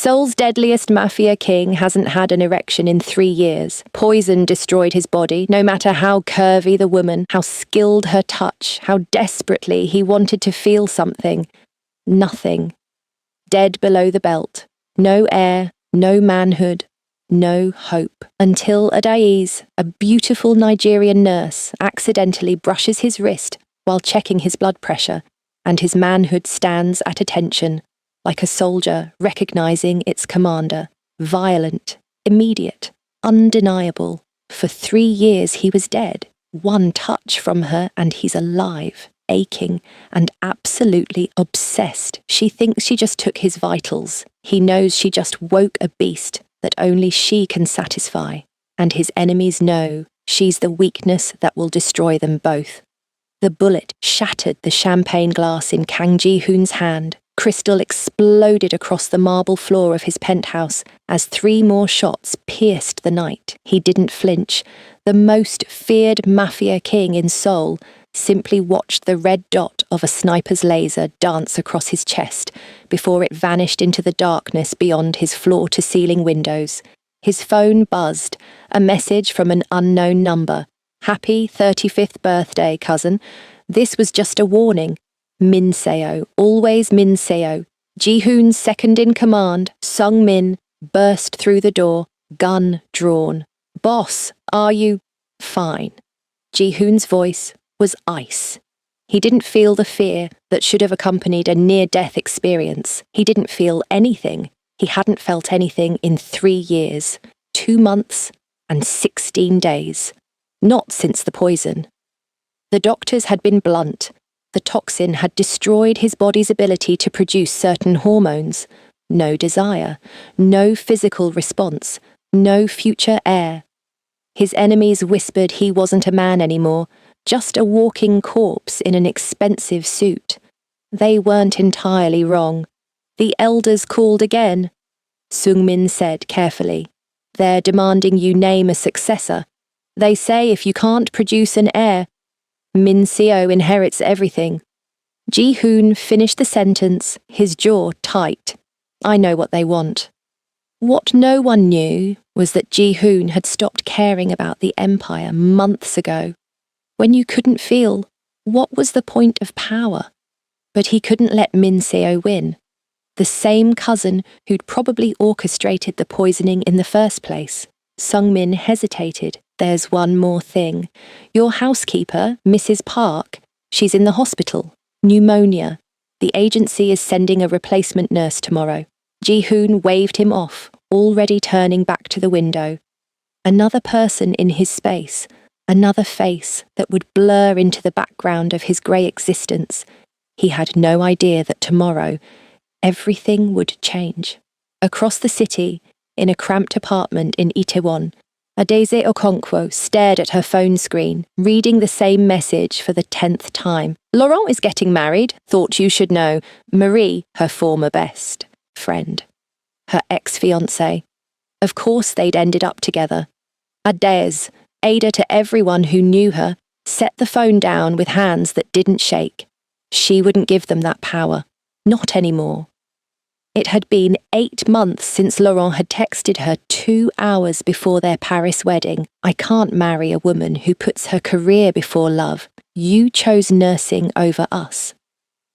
Seoul's deadliest mafia king hasn't had an erection in 3 years. Poison destroyed his body, no matter how curvy the woman, how skilled her touch, how desperately he wanted to feel something. Nothing. Dead below the belt. No air, no manhood, no hope. Until Adaiz, a beautiful Nigerian nurse, accidentally brushes his wrist while checking his blood pressure, and his manhood stands at attention, like a soldier recognizing its commander. Violent, immediate, undeniable. For 3 years he was dead. One touch from her and he's alive, aching, and absolutely obsessed. She thinks she just took his vitals. He knows she just woke a beast that only she can satisfy. And his enemies know she's the weakness that will destroy them both. The bullet shattered the champagne glass in Kang Ji-hoon's hand. Crystal exploded across the marble floor of his penthouse as 3 more shots pierced the night. He didn't flinch. The most feared mafia king in Seoul simply watched the red dot of a sniper's laser dance across his chest before it vanished into the darkness beyond his floor-to-ceiling windows. His phone buzzed, a message from an unknown number. "Happy 35th birthday, cousin. This was just a warning. Min Seo, always Min Seo. Ji-hoon's second in command, Sung Min, burst through the door, gun drawn. Boss, are you fine?" Ji-hoon's voice was ice. He didn't feel the fear that should have accompanied a near-death experience. He didn't feel anything. He hadn't felt anything in 3 years, 2 months, and 16 days. Not since the poison. The doctors had been blunt. The toxin had destroyed his body's ability to produce certain hormones. No desire, no physical response, no future heir. His enemies whispered he wasn't a man anymore, just a walking corpse in an expensive suit. They weren't entirely wrong. The elders called again. Sung-min said carefully, "They're demanding you name a successor. They say if you can't produce an heir, Min Seo inherits everything." Ji-hoon finished the sentence, his jaw tight. "I know what they want." What no one knew was that Ji-hoon had stopped caring about the empire months ago. When you couldn't feel, what was the point of power? But he couldn't let Min Seo win. The same cousin who'd probably orchestrated the poisoning in the first place. Sung-min hesitated. "There's one more thing. Your housekeeper, Mrs. Park, she's in the hospital. Pneumonia. The agency is sending a replacement nurse tomorrow." Ji-hoon waved him off, already turning back to the window. Another person in his space, another face that would blur into the background of his grey existence. He had no idea that tomorrow, everything would change. Across the city, in a cramped apartment in Itaewon, Adeze Okonkwo stared at her phone screen, reading the same message for the 10th time. "Laurent is getting married, thought you should know. Marie, her former best friend. Her ex-fiancé. Of course they'd ended up together. Adeze, Ada to everyone who knew her, set the phone down with hands that didn't shake. She wouldn't give them that power. Not anymore. It had been 8 months since Laurent had texted her 2 hours before their Paris wedding. "I can't marry a woman who puts her career before love. You chose nursing over us."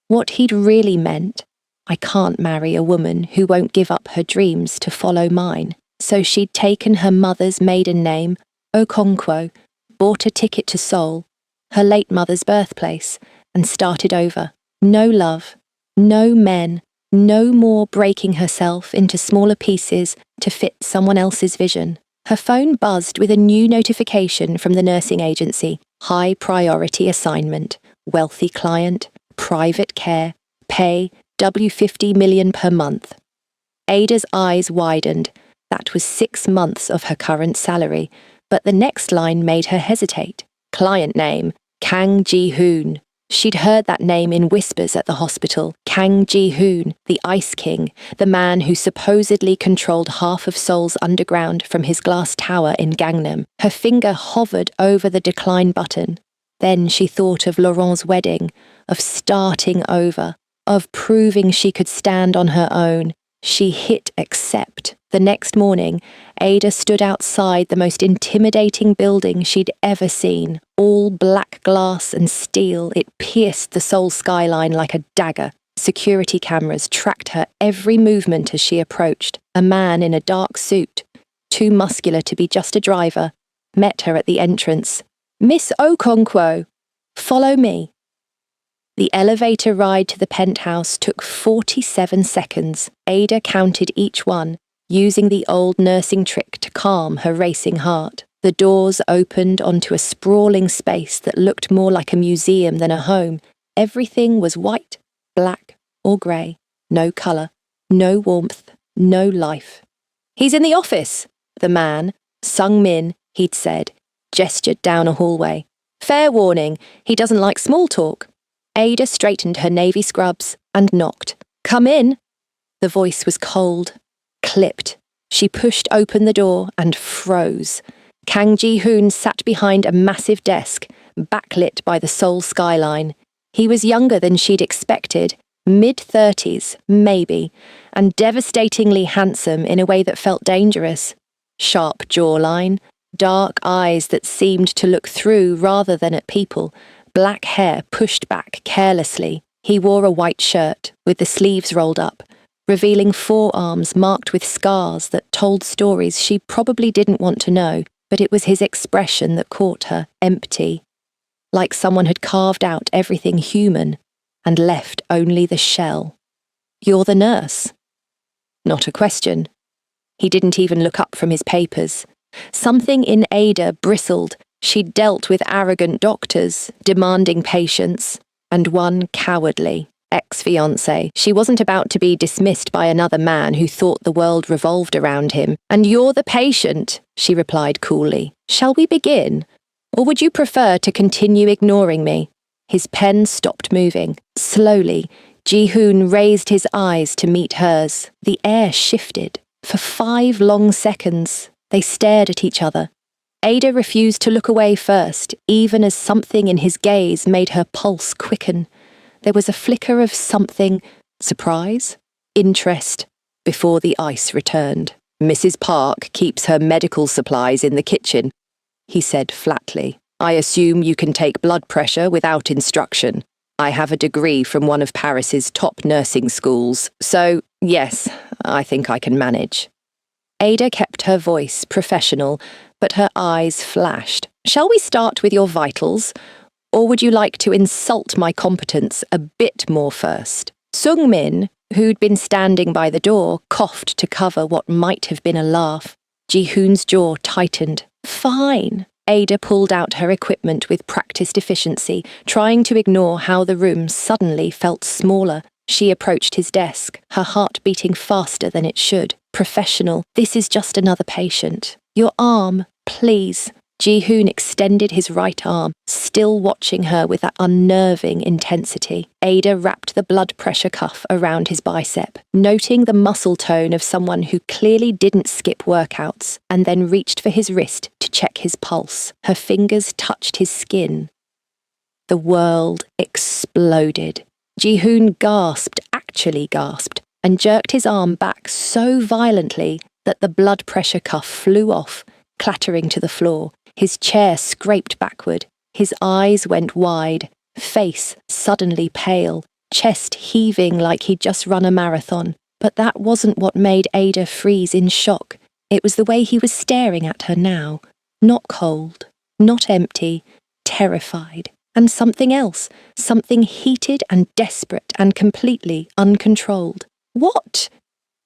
What he'd really meant, "I can't marry a woman who won't give up her dreams to follow mine." So she'd taken her mother's maiden name, Okonkwo, bought a ticket to Seoul, her late mother's birthplace, and started over. No love, no men, no more breaking herself into smaller pieces to fit someone else's vision. Her phone buzzed with a new notification from the nursing agency. High priority assignment, wealthy client, private care, pay W50 million per month. Ada's eyes widened. That was 6 months of her current salary, but the next line made her hesitate. Client name, Kang Ji-hoon. She'd heard that name in whispers at the hospital. Kang Ji-hoon, the Ice King, the man who supposedly controlled half of Seoul's underground from his glass tower in Gangnam. Her finger hovered over the decline button. Then she thought of Laurent's wedding, of starting over, of proving she could stand on her own. She hit accept. The next morning, Ada stood outside the most intimidating building she'd ever seen. All black glass and steel, it pierced the Seoul skyline like a dagger. Security cameras tracked her every movement as she approached. A man in a dark suit, too muscular to be just a driver, met her at the entrance. "Miss Okonkwo, follow me." The elevator ride to the penthouse took 47 seconds. Ada counted each one, using the old nursing trick to calm her racing heart. The doors opened onto a sprawling space that looked more like a museum than a home. Everything was white, black, or grey. No colour, no warmth, no life. "He's in the office," the man, Sung-min, he'd said, gestured down a hallway. "Fair warning, he doesn't like small talk." Ada straightened her navy scrubs and knocked. "Come in." The voice was cold, clipped. She pushed open the door and froze. Kang Ji-hoon sat behind a massive desk, backlit by the Seoul skyline. He was younger than she'd expected, mid-30s, maybe, and devastatingly handsome in a way that felt dangerous. Sharp jawline, dark eyes that seemed to look through rather than at people, black hair pushed back carelessly. He wore a white shirt, with the sleeves rolled up, revealing forearms marked with scars that told stories she probably didn't want to know, but it was his expression that caught her, empty, like someone had carved out everything human and left only the shell. "You're the nurse." Not a question. He didn't even look up from his papers. Something in Ada bristled. She'd dealt with arrogant doctors, demanding patience, and one cowardly ex-fiancé. She wasn't about to be dismissed by another man who thought the world revolved around him. "And you're the patient," she replied coolly. "Shall we begin? Or would you prefer to continue ignoring me?" His pen stopped moving. Slowly, Ji-hoon raised his eyes to meet hers. The air shifted. For 5 long seconds, they stared at each other. Ada refused to look away first, even as something in his gaze made her pulse quicken. There was a flicker of something, surprise, interest, before the ice returned. "Mrs. Park keeps her medical supplies in the kitchen," he said flatly. "I assume you can take blood pressure without instruction. I have a degree from one of Paris's top nursing schools, so yes, I think I can manage." Ada kept her voice professional, but her eyes flashed. "Shall we start with your vitals? Or would you like to insult my competence a bit more first?" Sung-min, who'd been standing by the door, coughed to cover what might have been a laugh. Ji-hoon's jaw tightened. "Fine." Ada pulled out her equipment with practiced efficiency, trying to ignore how the room suddenly felt smaller. She approached his desk, her heart beating faster than it should. "Professional, this is just another patient. Your arm, please." Ji-hoon extended his right arm, still watching her with that unnerving intensity. Ada wrapped the blood pressure cuff around his bicep, noting the muscle tone of someone who clearly didn't skip workouts, and then reached for his wrist to check his pulse. Her fingers touched his skin. The world exploded. Ji-hoon actually gasped, and jerked his arm back so violently that the blood pressure cuff flew off, clattering to the floor. His chair scraped backward. His eyes went wide, face suddenly pale, chest heaving like he'd just run a marathon. But that wasn't what made Ada freeze in shock. It was the way he was staring at her now. Not cold, not empty, terrified. And something else, something heated and desperate and completely uncontrolled. "What?"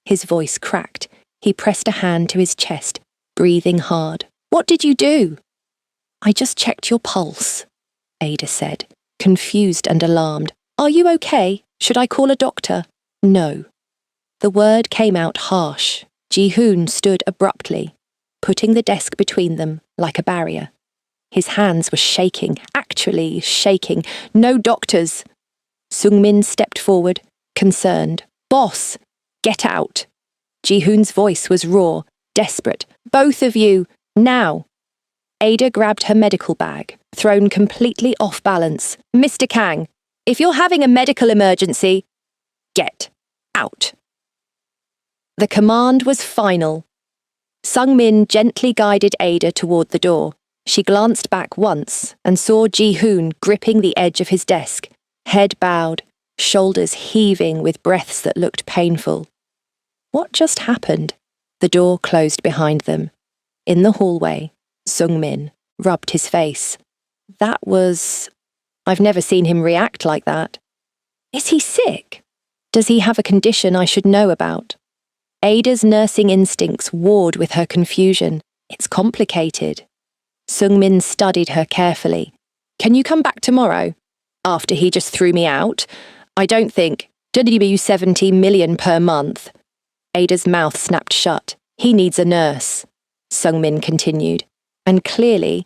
His voice cracked. He pressed a hand to his chest, breathing hard. "What did you do?" "I just checked your pulse," Ada said, confused and alarmed. "Are you okay? Should I call a doctor?" "No." The word came out harsh. Ji-hoon stood abruptly, putting the desk between them like a barrier. His hands were shaking, actually shaking. "No doctors." Sung-min stepped forward, concerned. "Boss, get out." Ji-hoon's voice was raw, desperate. "Both of you, now." Ada grabbed her medical bag, thrown completely off balance. "Mr. Kang, if you're having a medical emergency, get out." The command was final. Sung-min gently guided Ada toward the door. She glanced back once and saw Ji-hoon gripping the edge of his desk, head bowed, shoulders heaving with breaths that looked painful. What just happened? The door closed behind them. In the hallway, Sung-min rubbed his face. I've never seen him react like that. Is he sick? Does he have a condition I should know about? Ada's nursing instincts warred with her confusion. It's complicated. Sung-min studied her carefully. Can you come back tomorrow? After he just threw me out? I don't think. WW 70 million per month. Ada's mouth snapped shut. He needs a nurse. Sung-min continued. And clearly,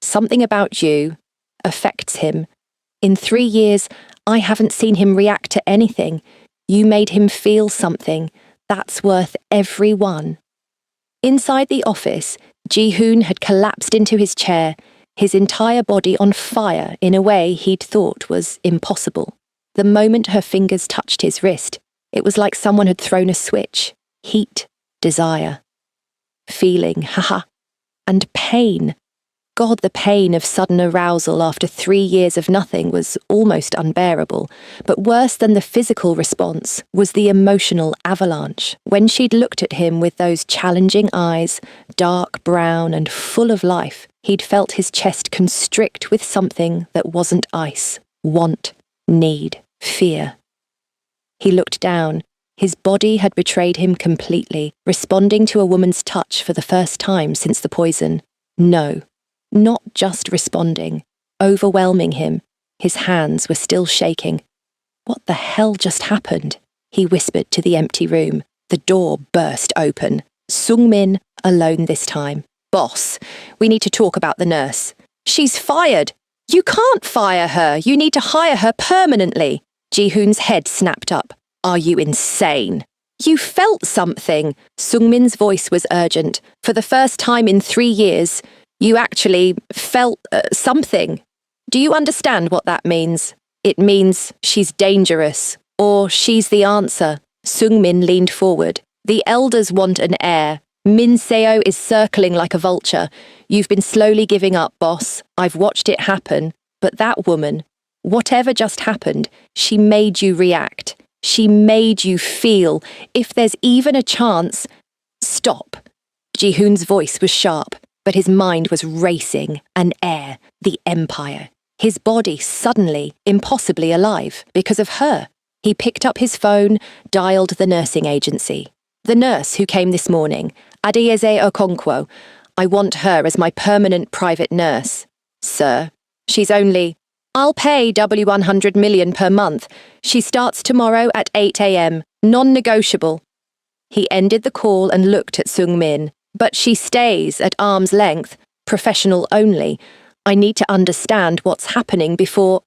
something about you affects him. In 3 years, I haven't seen him react to anything. You made him feel something. That's worth every one. Inside the office, Ji-hoon had collapsed into his chair, his entire body on fire in a way he'd thought was impossible. The moment her fingers touched his wrist, it was like someone had thrown a switch. Heat, desire. Feeling, and pain. God, the pain of sudden arousal after 3 years of nothing was almost unbearable, but worse than the physical response was the emotional avalanche. When she'd looked at him with those challenging eyes, dark brown and full of life, he'd felt his chest constrict with something that wasn't ice. Want, need, fear. He looked down. His body had betrayed him completely, responding to a woman's touch for the first time since the poison. No. Not just responding, overwhelming him. His hands were still shaking. What the hell just happened? He whispered to the empty room. The door burst open. Sung-min, alone this time. Boss, we need to talk about the nurse. She's fired. You can't fire her. You need to hire her permanently. Ji-hoon's head snapped up. Are you insane? You felt something. Sung-min's voice was urgent. For the first time in 3 years, you actually felt something. Do you understand what that means? It means she's dangerous, or she's the answer. Sung-min leaned forward. The elders want an heir. Min Seo is circling like a vulture. You've been slowly giving up, boss. I've watched it happen. But that woman, whatever just happened, she made you react. She made you feel. If there's even a chance... Stop. Ji-hoon's voice was sharp. But his mind was racing. An heir, the empire. His body suddenly, impossibly alive, because of her. He picked up his phone, dialed the nursing agency. The nurse who came this morning, Adeyeze Okonkwo. I want her as my permanent private nurse. Sir, she's only... I'll pay W100 million per month. She starts tomorrow at 8 a.m. Non-negotiable. He ended the call and looked at Sung-min. But she stays at arm's length, professional only. I need to understand what's happening before...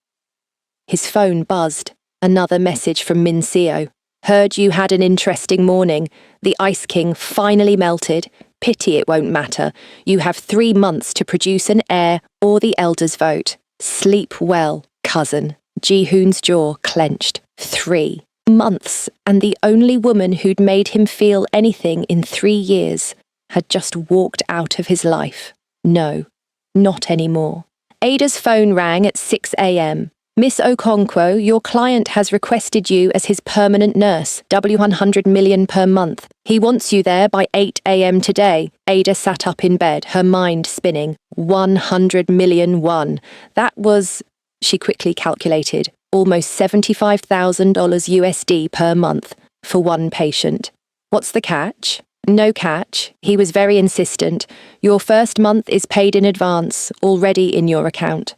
His phone buzzed. Another message from Min Seo. Heard you had an interesting morning. The Ice King finally melted. Pity it won't matter. You have 3 months to produce an heir or the elders vote. Sleep well, cousin. Ji-hoon's jaw clenched. 3 months, and the only woman who'd made him feel anything in 3 years had just walked out of his life. No, not anymore. Ada's phone rang at 6 a.m. Miss Okonkwo, your client has requested you as his permanent nurse, W100 million per month. He wants you there by 8 a.m. today. Ada sat up in bed, her mind spinning. 100 million won. That was, she quickly calculated, almost $75,000 USD per month for one patient. What's the catch? No catch. He was very insistent. Your first month is paid in advance, already in your account.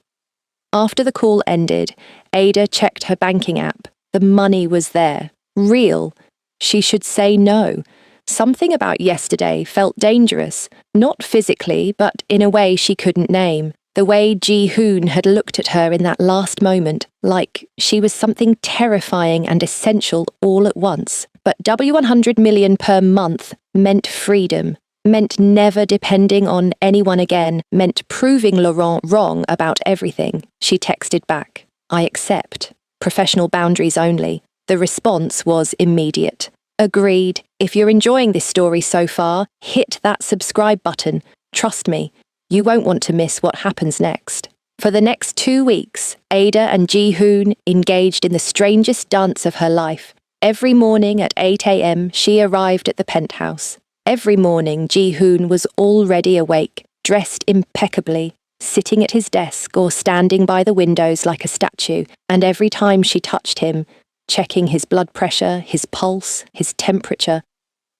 After the call ended, Ada checked her banking app. The money was there. Real. She should say no. Something about yesterday felt dangerous, not physically, but in a way she couldn't name. The way Ji-hoon had looked at her in that last moment, like she was something terrifying and essential all at once. But W100 million per month meant freedom, meant never depending on anyone again, meant proving Laurent wrong about everything. She texted back, I accept. Professional boundaries only. The response was immediate. Agreed. If you're enjoying this story so far, hit that subscribe button. Trust me, you won't want to miss what happens next. For the next 2 weeks, Ada and Ji-hoon engaged in the strangest dance of her life. Every morning at 8 a.m., she arrived at the penthouse. Every morning, Ji-hoon was already awake, dressed impeccably, sitting at his desk or standing by the windows like a statue, and every time she touched him, checking his blood pressure, his pulse, his temperature,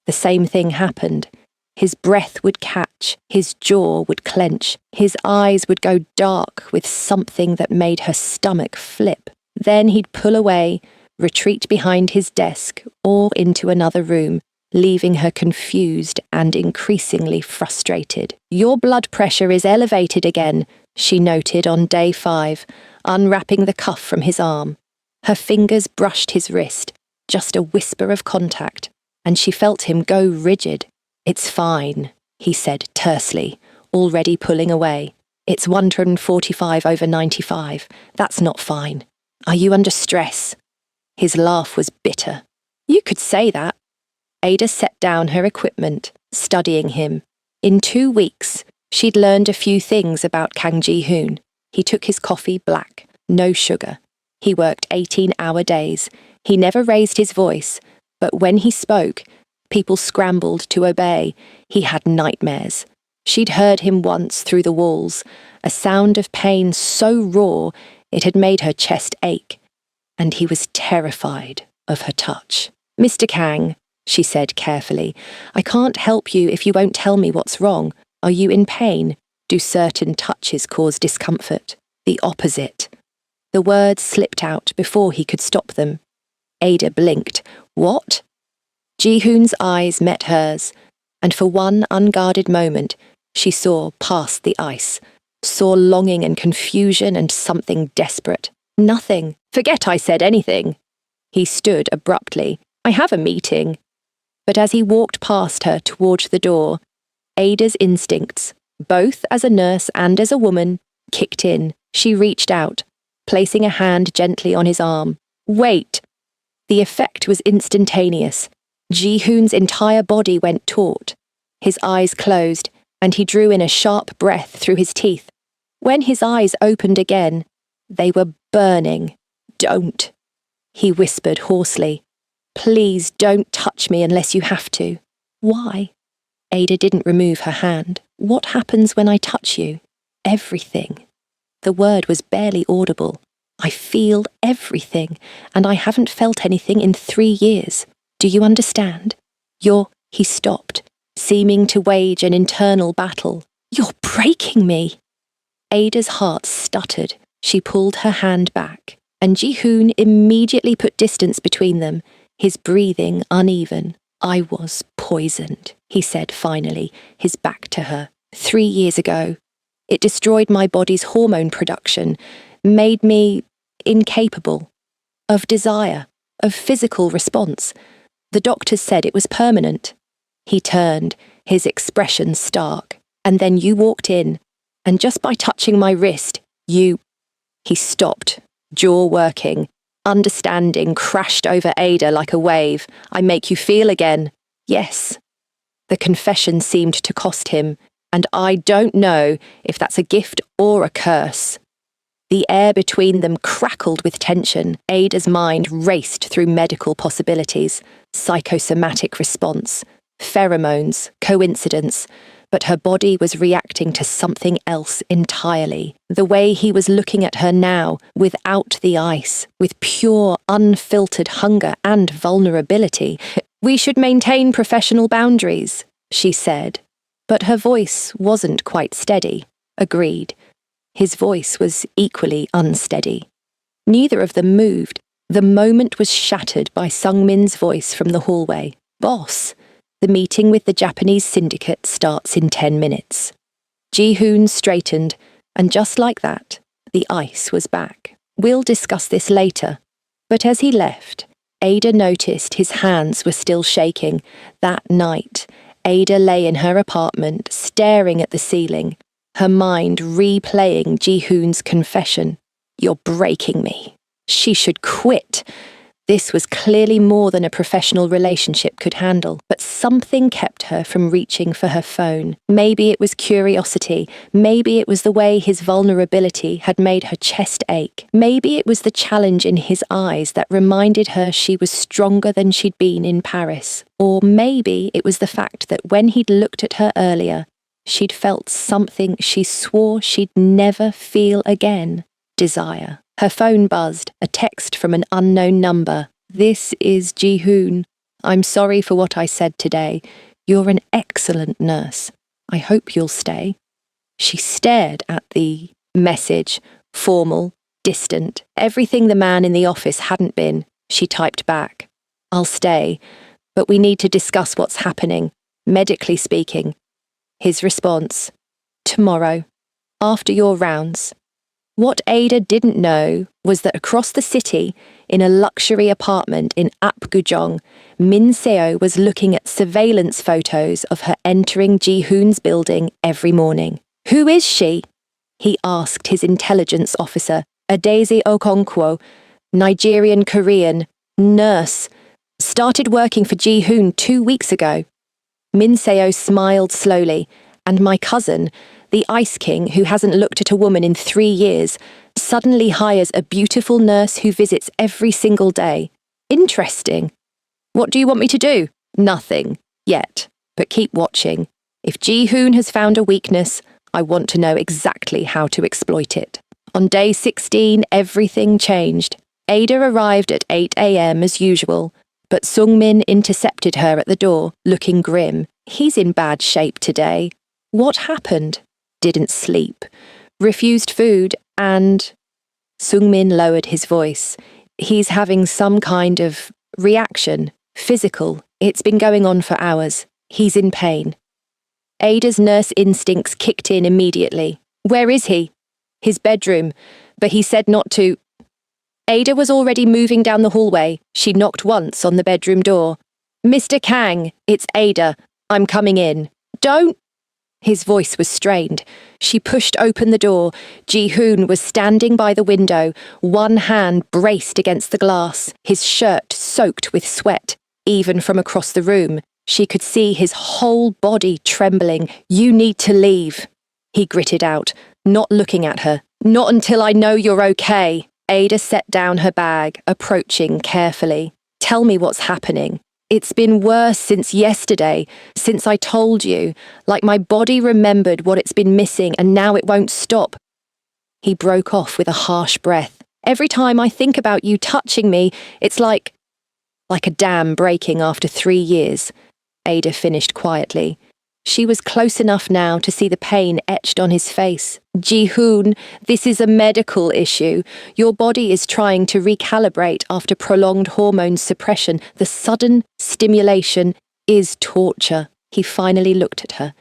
the same thing happened. His breath would catch, his jaw would clench, his eyes would go dark with something that made her stomach flip. Then he'd pull away, retreat behind his desk or into another room, leaving her confused and increasingly frustrated. "Your blood pressure is elevated again," she noted on day 5, unwrapping the cuff from his arm. Her fingers brushed his wrist, just a whisper of contact, and she felt him go rigid. "It's fine," he said tersely, already pulling away. "It's 145/95. That's not fine. Are you under stress?" His laugh was bitter. "You could say that." Ada set down her equipment, studying him. In 2 weeks, she'd learned a few things about Kang Ji-hoon. He took his coffee black, no sugar. He worked 18-hour days. He never raised his voice, but when he spoke, people scrambled to obey. He had nightmares. She'd heard him once through the walls, a sound of pain so raw it had made her chest ache, and he was terrified of her touch. "Mr. Kang," she said carefully, "I can't help you if you won't tell me what's wrong. Are you in pain? Do certain touches cause discomfort?" "The opposite." The words slipped out before he could stop them. Ada blinked. "What?" Ji-hoon's eyes met hers, and for one unguarded moment, she saw past the ice, saw longing and confusion and something desperate. "Nothing. Forget I said anything." He stood abruptly. "I have a meeting." But as he walked past her towards the door, Ada's instincts, both as a nurse and as a woman, kicked in. She reached out, placing a hand gently on his arm. "Wait!" The effect was instantaneous. Ji-hoon's entire body went taut. His eyes closed, and he drew in a sharp breath through his teeth. When his eyes opened again, they were burning. "Don't," he whispered hoarsely. "Please don't touch me unless you have to." "Why?" Ada didn't remove her hand. "What happens when I touch you?" "Everything." The word was barely audible. "I feel everything, and I haven't felt anything in 3 years. Do you understand? He stopped, seeming to wage an internal battle. "You're breaking me." Ada's heart stuttered. She pulled her hand back, and Ji-hoon immediately put distance between them, his breathing uneven. "I was poisoned," he said finally, his back to her. 3 years ago. It destroyed my body's hormone production, made me incapable of desire, of physical response. The doctors said it was permanent." He turned, his expression stark. "And then you walked in, and just by touching my wrist, you—" He stopped, jaw working. Understanding crashed over Ada like a wave. "I make you feel again." "Yes." The confession seemed to cost him, and I don't know if that's a gift or a curse. The air between them crackled with tension. Ada's mind raced through medical possibilities, psychosomatic response, pheromones, coincidence, but her body was reacting to something else entirely. The way he was looking at her now, without the ice, with pure, unfiltered hunger and vulnerability. "We should maintain professional boundaries," she said, but her voice wasn't quite steady. Agreed. His voice was equally unsteady. Neither of them moved. The moment was shattered by Sung-min's voice from the hallway. "Boss, the meeting with the Japanese syndicate starts in 10 minutes. Ji-hoon straightened, and just like that, the ice was back. "We'll discuss this later." But as he left, Ada noticed his hands were still shaking. That night, Ada lay in her apartment, staring at the ceiling, her mind replaying Ji-hoon's confession. "You're breaking me. She should quit." This was clearly more than a professional relationship could handle, but something kept her from reaching for her phone. Maybe it was curiosity. Maybe it was the way his vulnerability had made her chest ache. Maybe it was the challenge in his eyes that reminded her she was stronger than she'd been in Paris. Or maybe it was the fact that when he'd looked at her earlier, she'd felt something she swore she'd never feel again. Desire. Her phone buzzed, a text from an unknown number. "This is Ji-hoon. I'm sorry for what I said today. You're an excellent nurse. I hope you'll stay." She stared at the message, formal, distant, everything the man in the office hadn't been. She typed back, "I'll stay, but we need to discuss what's happening, medically speaking." His response, "Tomorrow, after your rounds." What Ada didn't know was that across the city, in a luxury apartment in Apgujeong, Min Seo was looking at surveillance photos of her entering Ji-hoon's building every morning. "Who is she?" he asked his intelligence officer, Adaeze Okonkwo, Nigerian Korean, nurse, started working for Ji-hoon 2 weeks ago. Min Seo smiled slowly, and my cousin, the Ice King who hasn't looked at a woman in 3 years, suddenly hires a beautiful nurse who visits every single day. Interesting. What do you want me to do? Nothing. Yet. But keep watching. If Ji-hoon has found a weakness, I want to know exactly how to exploit it. On day 16, everything changed. Ada arrived at 8 a.m. as usual, but Sung-min intercepted her at the door, looking grim. He's in bad shape today. What happened? Didn't sleep, refused food, and... Sung-min lowered his voice. He's having some kind of reaction, physical. It's been going on for hours. He's in pain. Ada's nurse instincts kicked in immediately. "Where is he?" "His bedroom, but he said not to..." Ada was already moving down the hallway. She knocked once on the bedroom door. "Mr. Kang, it's Ada. I'm coming in." "Don't..." His voice was strained. She pushed open the door. Ji-hoon was standing by the window, one hand braced against the glass, his shirt soaked with sweat. Even from across the room, she could see his whole body trembling. "You need to leave," he gritted out, not looking at her. "Not until I know you're okay." Ada set down her bag, approaching carefully. "Tell me what's happening." "It's been worse since yesterday, since I told you, like my body remembered what it's been missing and now it won't stop." He broke off with a harsh breath. "Every time I think about you touching me, it's like a dam breaking after 3 years," Ada finished quietly. She was close enough now to see the pain etched on his face. "Ji-hoon, this is a medical issue. Your body is trying to recalibrate after prolonged hormone suppression. The sudden stimulation is torture." He finally looked at her,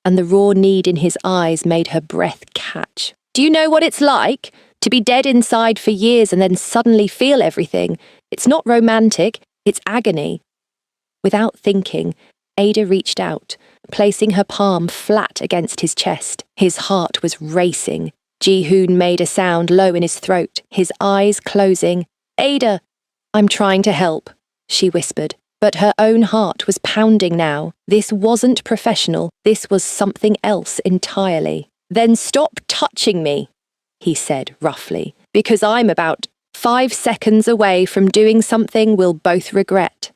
and the raw need in his eyes made her breath catch. "Do you know what it's like? To be dead inside for years and then suddenly feel everything. It's not romantic, it's agony." Without thinking, Ada reached out, placing her palm flat against his chest. His heart was racing. Ji-hoon made a sound low in his throat, his eyes closing. "Ada!" "I'm trying to help," she whispered. But her own heart was pounding now. This wasn't professional. This was something else entirely. "Then stop touching me," he said roughly, "because I'm about 5 seconds away from doing something we'll both regret."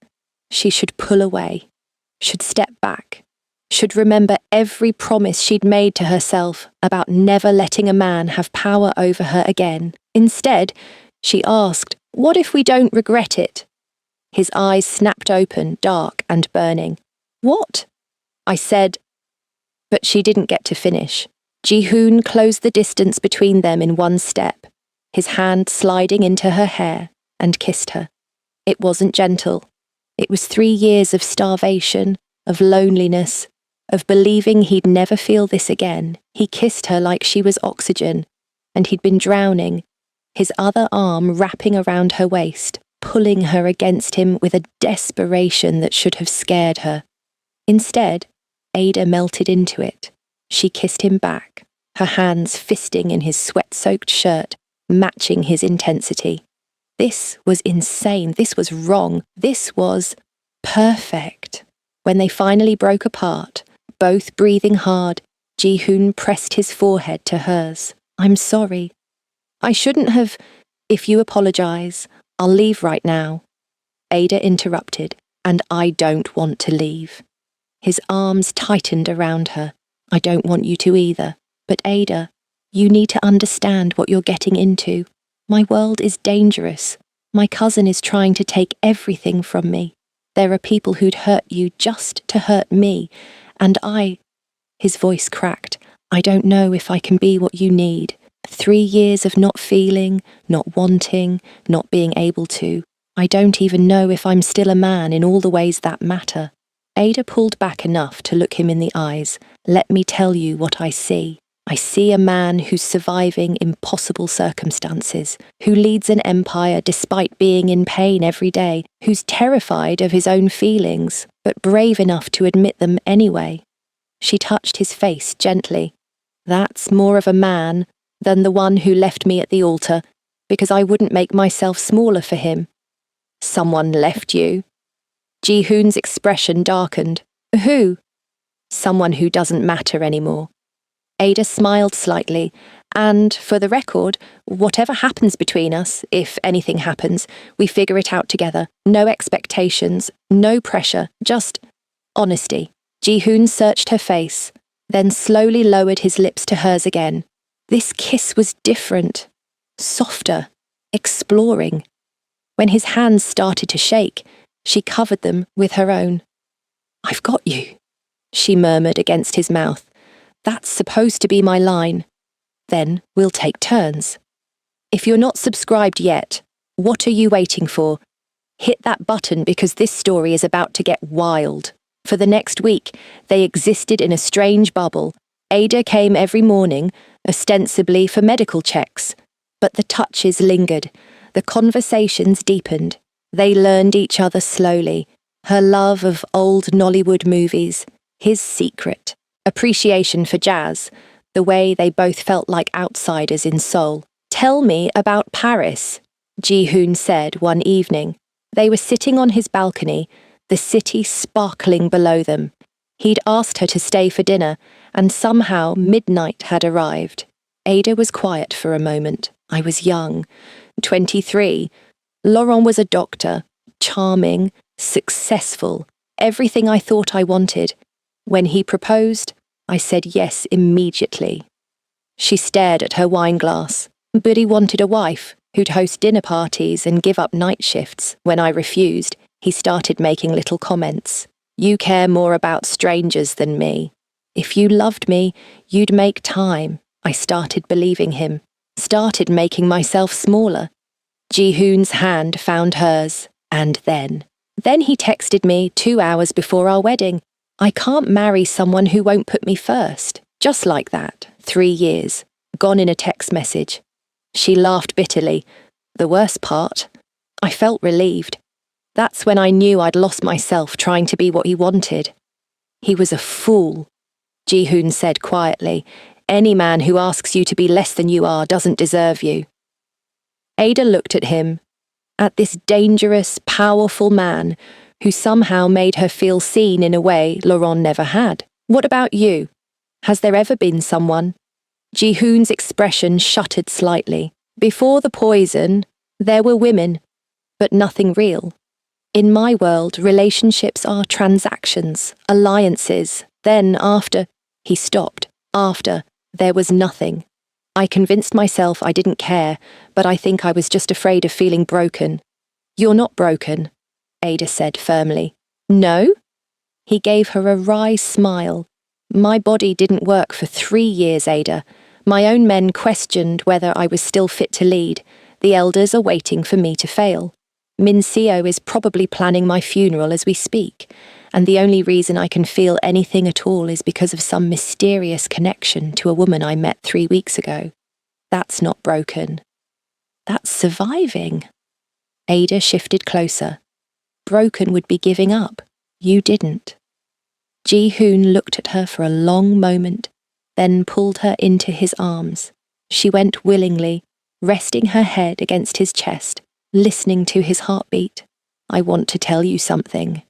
She should pull away, should step back, should remember every promise she'd made to herself about never letting a man have power over her again. Instead, she asked, "What if we don't regret it?" His eyes snapped open, dark and burning. "What?" I said, but she didn't get to finish. Ji-hoon closed the distance between them in one step, his hand sliding into her hair, and kissed her. It wasn't gentle. It was 3 years of starvation, of loneliness, of believing he'd never feel this again. He kissed her like she was oxygen, and he'd been drowning, his other arm wrapping around her waist, pulling her against him with a desperation that should have scared her. Instead, Ada melted into it. She kissed him back, her hands fisting in his sweat-soaked shirt, matching his intensity. This was insane. This was wrong. This was perfect. When they finally broke apart, both breathing hard, Ji-hoon pressed his forehead to hers. "I'm sorry. I shouldn't have. If you apologize, I'll leave right now." Ada interrupted, "And I don't want to leave." His arms tightened around her. "I don't want you to either. But Ada, you need to understand what you're getting into. My world is dangerous. My cousin is trying to take everything from me. There are people who'd hurt you just to hurt me, and His voice cracked. "I don't know if I can be what you need. 3 years of not feeling, not wanting, not being able to. I don't even know if I'm still a man in all the ways that matter." Ada pulled back enough to look him in the eyes. "Let me tell you what I see. I see a man who's surviving impossible circumstances, who leads an empire despite being in pain every day, who's terrified of his own feelings, but brave enough to admit them anyway." She touched his face gently. "That's more of a man than the one who left me at the altar, because I wouldn't make myself smaller for him." "Someone left you?" Ji-hoon's expression darkened. "Who?" "Someone who doesn't matter anymore." Ada smiled slightly, "And, for the record, whatever happens between us, if anything happens, we figure it out together. No expectations, no pressure, just honesty." Ji-hoon searched her face, then slowly lowered his lips to hers again. This kiss was different, softer, exploring. When his hands started to shake, she covered them with her own. "I've got you," she murmured against his mouth. "That's supposed to be my line. Then we'll take turns. If you're not subscribed yet, what are you waiting for? Hit that button because this story is about to get wild." For the next week, they existed in a strange bubble. Ada came every morning, ostensibly for medical checks. But the touches lingered. The conversations deepened. They learned each other slowly. Her love of old Nollywood movies, his secret, appreciation for jazz, the way they both felt like outsiders in Seoul. "Tell me about Paris," Ji-hoon said one evening. They were sitting on his balcony, the city sparkling below them. He'd asked her to stay for dinner, and somehow midnight had arrived. Ada was quiet for a moment. I was young, 23. Laurent was a doctor, charming, successful, everything I thought I wanted. When he proposed, I said yes immediately. She stared at her wine glass, but he wanted a wife who'd host dinner parties and give up night shifts. When I refused, he started making little comments. "You care more about strangers than me. If you loved me, you'd make time." I started believing him, started making myself smaller. Ji-hoon's hand found hers, and then he texted me 2 hours before our wedding. "I can't marry someone who won't put me first." Just like that, 3 years, gone in a text message. She laughed bitterly. The worst part, I felt relieved. That's when I knew I'd lost myself trying to be what he wanted. "He was a fool," Ji-hoon said quietly. "Any man who asks you to be less than you are doesn't deserve you." Ada looked at him, at this dangerous, powerful man who somehow made her feel seen in a way Laurent never had. "What about you? Has there ever been someone?" Ji-hoon's expression shuttered slightly. "Before the poison, there were women, but nothing real. In my world, relationships are transactions, alliances. Then after," he stopped. "After, there was nothing. I convinced myself I didn't care, but I think I was just afraid of feeling broken." "You're not broken," Ada said firmly. "No?" He gave her a wry smile. "My body didn't work for 3 years, Ada. My own men questioned whether I was still fit to lead. The elders are waiting for me to fail. Min Seo is probably planning my funeral as we speak, and the only reason I can feel anything at all is because of some mysterious connection to a woman I met 3 weeks ago. That's not broken. That's surviving." Ada shifted closer. "Broken would be giving up. You didn't." Ji-hoon looked at her for a long moment, then pulled her into his arms. She went willingly, resting her head against his chest. listening to his heartbeat. "I want to tell you something,"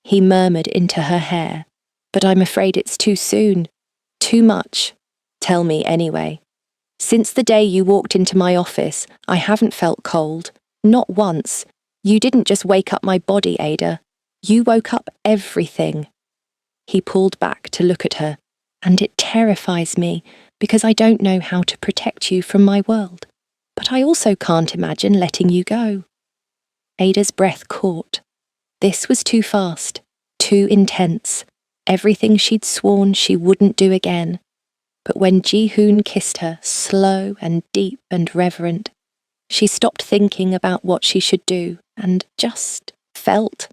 he murmured into her hair. "But I'm afraid it's too soon. Too much. Tell me anyway. Since the day you walked into my office, I haven't felt cold. Not once. You didn't just wake up my body, Ada. You woke up everything." He pulled back to look at her, and it terrifies me because I don't know how to protect you from my world. But I also can't imagine letting you go. Ada's breath caught. This was too fast, too intense. Everything she'd sworn she wouldn't do again. But when Ji-hoon kissed her, slow and deep and reverent, she stopped thinking about what she should do and just felt.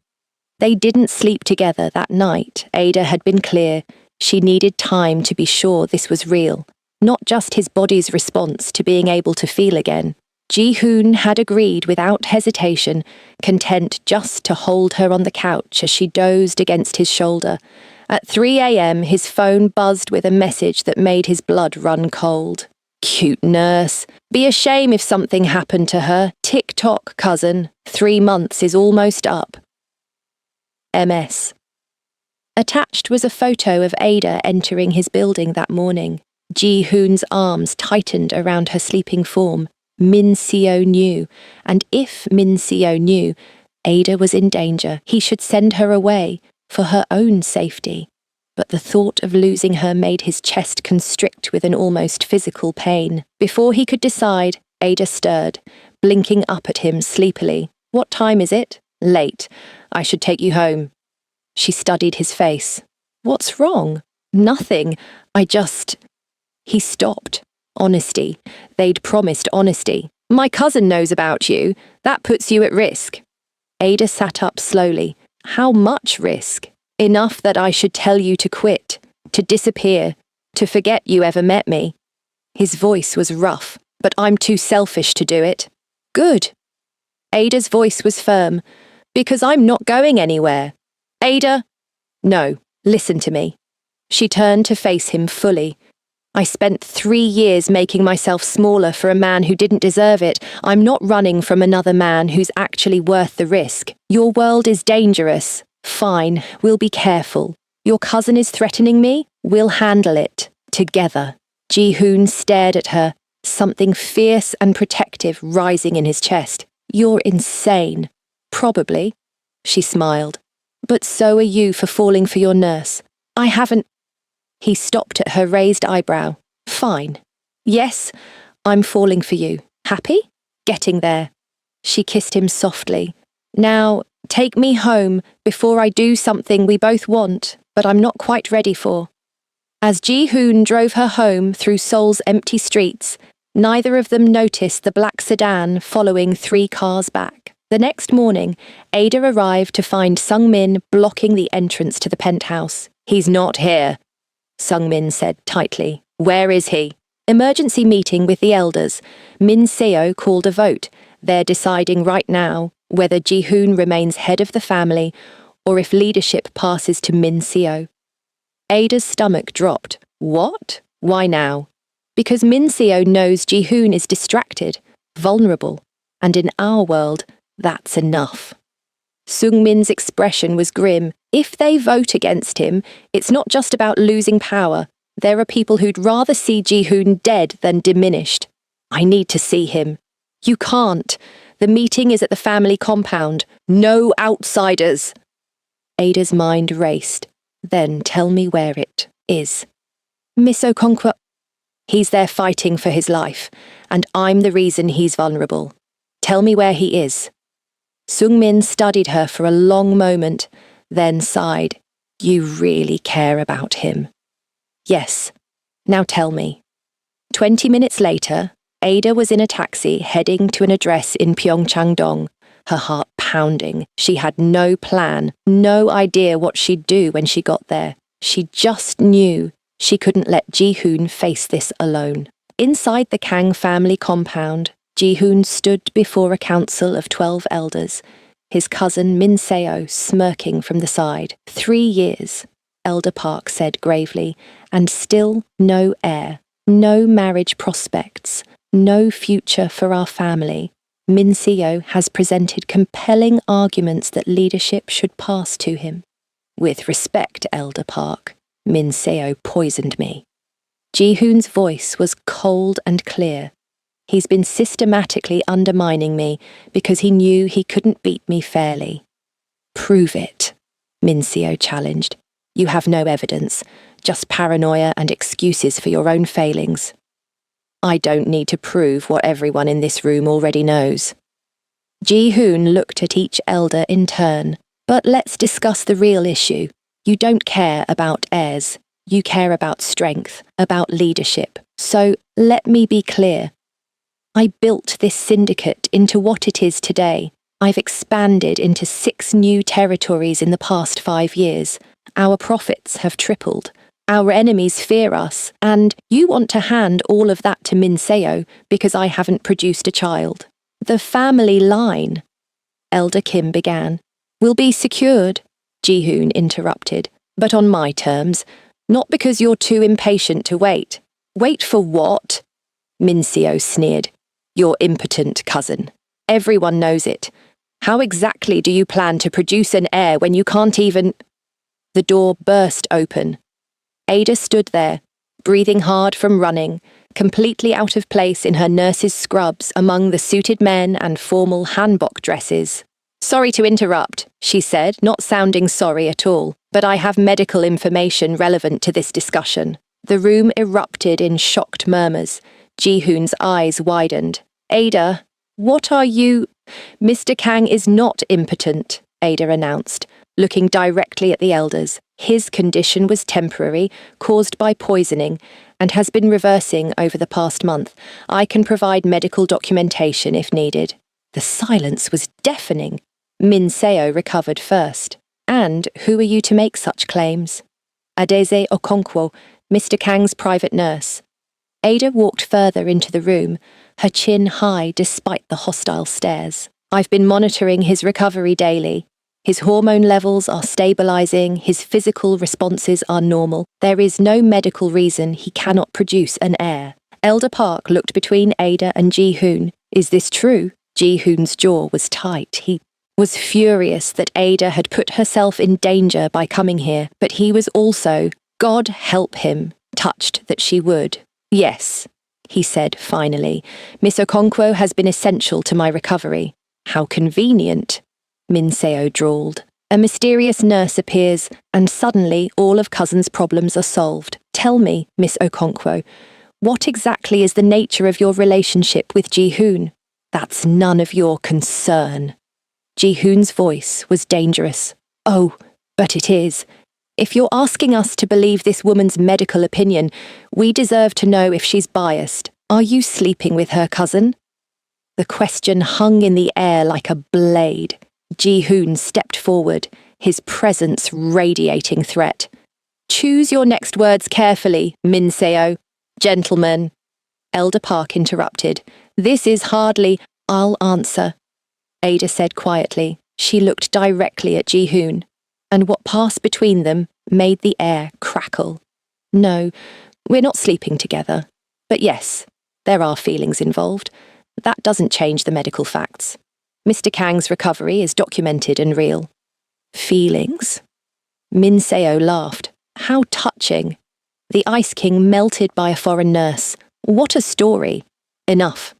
They didn't sleep together that night. Ada had been clear. She needed time to be sure this was real, not just his body's response to being able to feel again. Ji-hoon had agreed without hesitation, content just to hold her on the couch as she dozed against his shoulder. At 3 a.m, his phone buzzed with a message that made his blood run cold. "Cute nurse. Be a shame if something happened to her. Tick-tock, cousin. 3 months is almost up. MS." Attached was a photo of Ada entering his building that morning. Ji-hoon's arms tightened around her sleeping form. Min Seo knew, and if Min Seo knew, Ada was in danger. He should send her away, for her own safety. But the thought of losing her made his chest constrict with an almost physical pain. Before he could decide, Ada stirred, blinking up at him sleepily. "What time is it?" "Late. I should take you home." She studied his face. "What's wrong?" "Nothing. I just—" He stopped. Honesty. They'd promised honesty. "My cousin knows about you. That puts you at risk." Ada sat up slowly. "How much risk?" "Enough that I should tell you to quit, to disappear, to forget you ever met me." His voice was rough, "But I'm too selfish to do it." "Good." Ada's voice was firm. "Because I'm not going anywhere." "Ada!" "No, listen to me." She turned to face him fully. "I spent 3 years making myself smaller for a man who didn't deserve it. I'm not running from another man who's actually worth the risk. Your world is dangerous. Fine, we'll be careful. Your cousin is threatening me? We'll handle it. Together." Ji-hoon stared at her, something fierce and protective rising in his chest. "You're insane." "Probably." She smiled. "But so are you for falling for your nurse. I haven't—" He stopped at her raised eyebrow. "Fine. Yes, I'm falling for you. Happy? Getting there." She kissed him softly. "Now, take me home before I do something we both want, but I'm not quite ready for." As Ji-hoon drove her home through Seoul's empty streets, neither of them noticed the black sedan following 3 cars back. The next morning, Ada arrived to find Sung-min blocking the entrance to the penthouse. "He's not here," Sung-min said tightly. "Where is he?" "Emergency meeting with the elders. Min Seo called a vote. They're deciding right now whether Ji-hoon remains head of the family or if leadership passes to Min Seo." Ada's stomach dropped. "What? Why now?" "Because Min Seo knows Ji-hoon is distracted, vulnerable, and in our world, that's enough." Sung-min's expression was grim. "If they vote against him, it's not just about losing power. There are people who'd rather see Ji-hoon dead than diminished. I need to see him." "You can't. The meeting is at the family compound. No outsiders." Ada's mind raced. "Then tell me where it is." "Miss Okonkwo—" "He's there fighting for his life, and I'm the reason he's vulnerable. Tell me where he is." Sung-min studied her for a long moment, then sighed. "You really care about him." "Yes. Now tell me." 20 minutes later, Ada was in a taxi heading to an address in Pyeongchang-dong, her heart pounding. She had no plan, no idea what she'd do when she got there. She just knew she couldn't let Ji-hoon face this alone. Inside the Kang family compound, Ji-hoon stood before a council of 12 elders, his cousin Min Seo smirking from the side. 3 years, Elder Park said gravely, and still no heir, no marriage prospects, no future for our family. Min Seo has presented compelling arguments that leadership should pass to him. With respect, Elder Park, Min Seo poisoned me. Ji-hoon's voice was cold and clear. He's been systematically undermining me because he knew he couldn't beat me fairly. Prove it, Min Seo challenged. You have no evidence, just paranoia and excuses for your own failings. I don't need to prove what everyone in this room already knows. Ji-hoon looked at each elder in turn. But let's discuss the real issue. You don't care about heirs. You care about strength, about leadership. So let me be clear. I built this syndicate into what it is today. I've expanded into 6 new territories in the past 5 years. Our profits have tripled. Our enemies fear us, and you want to hand all of that to Min Seo because I haven't produced a child. The family line, Elder Kim began, will be secured, Ji-hoon interrupted, but on my terms, not because you're too impatient to wait. Wait for what? Min Seo sneered. Your impotent cousin. Everyone knows it. How exactly do you plan to produce an heir when you can't even... The door burst open. Ada stood there, breathing hard from running, completely out of place in her nurse's scrubs among the suited men and formal hanbok dresses. Sorry to interrupt, she said, not sounding sorry at all, but I have medical information relevant to this discussion. The room erupted in shocked murmurs. Ji-hoon's eyes widened. Ada, what are you... Mr. Kang is not impotent, Ada announced, looking directly at the elders. His condition was temporary, caused by poisoning, and has been reversing over the past month. I can provide medical documentation if needed. The silence was deafening. Min Seo recovered first. And who are you to make such claims? Adeze Okonkwo, Mr. Kang's private nurse. Ada walked further into the room, her chin high despite the hostile stares. I've been monitoring his recovery daily. His hormone levels are stabilizing, his physical responses are normal. There is no medical reason he cannot produce an heir. Elder Park looked between Ada and Ji-hoon. Is this true? Ji-hoon's jaw was tight. He was furious that Ada had put herself in danger by coming here, but he was also, God help him, touched that she would. Yes, he said finally. Miss Okonkwo has been essential to my recovery. How convenient, Min Seo drawled. A mysterious nurse appears, and suddenly all of Cousin's problems are solved. Tell me, Miss Okonkwo, what exactly is the nature of your relationship with Ji-hoon? That's none of your concern. Ji-hoon's voice was dangerous. Oh, but it is. If you're asking us to believe this woman's medical opinion, we deserve to know if she's biased. Are you sleeping with her cousin? The question hung in the air like a blade. Ji-hoon stepped forward, his presence radiating threat. Choose your next words carefully, Min Seo. Gentlemen. Elder Park interrupted. This is hardly... I'll answer, Ada said quietly. She looked directly at Ji-hoon, and what passed between them made the air crackle. No, we're not sleeping together. But yes, there are feelings involved. That doesn't change the medical facts. Mr. Kang's recovery is documented and real. Feelings? Min Seo laughed. How touching. The Ice King melted by a foreign nurse. What a story. Enough.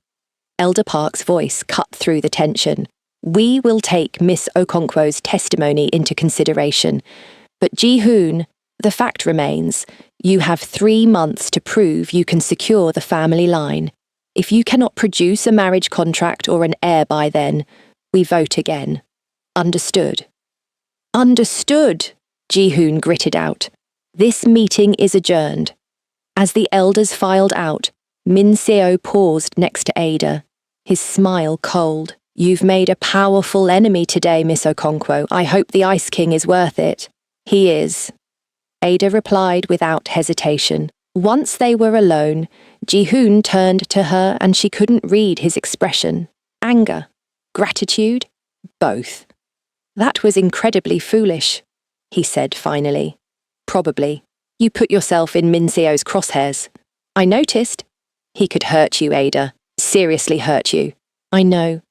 Elder Park's voice cut through the tension. We will take Miss Okonkwo's testimony into consideration. But Ji-hoon, the fact remains, you have 3 months to prove you can secure the family line. If you cannot produce a marriage contract or an heir by then, we vote again. Understood? Understood, Ji-hoon gritted out. This meeting is adjourned. As the elders filed out, Min Seo paused next to Ada, his smile cold. You've made a powerful enemy today, Miss Okonkwo. I hope the Ice King is worth it. He is. Ada replied without hesitation. Once they were alone, Ji-hoon turned to her and she couldn't read his expression. Anger? Gratitude? Both. That was incredibly foolish, he said finally. Probably. You put yourself in Min Seo's crosshairs. I noticed. He could hurt you, Ada. Seriously hurt you. I know.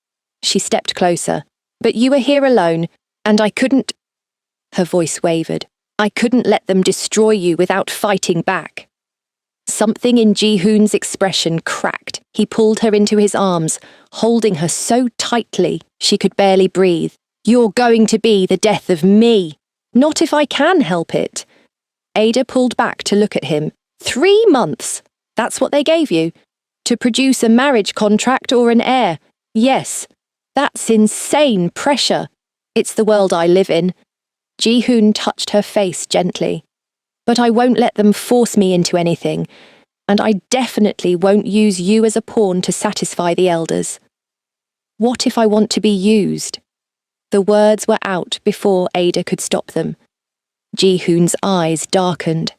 She stepped closer. But you were here alone, and I couldn't... Her voice wavered. I couldn't let them destroy you without fighting back. Something in Ji-hoon's expression cracked. He pulled her into his arms, holding her so tightly she could barely breathe. You're going to be the death of me. Not if I can help it. Ada pulled back to look at him. 3 months. That's what they gave you. To produce a marriage contract or an heir. Yes. That's insane pressure. It's the world I live in. Ji-hoon touched her face gently. But I won't let them force me into anything, and I definitely won't use you as a pawn to satisfy the elders. What if I want to be used? The words were out before Ada could stop them. Ji-hoon's eyes darkened.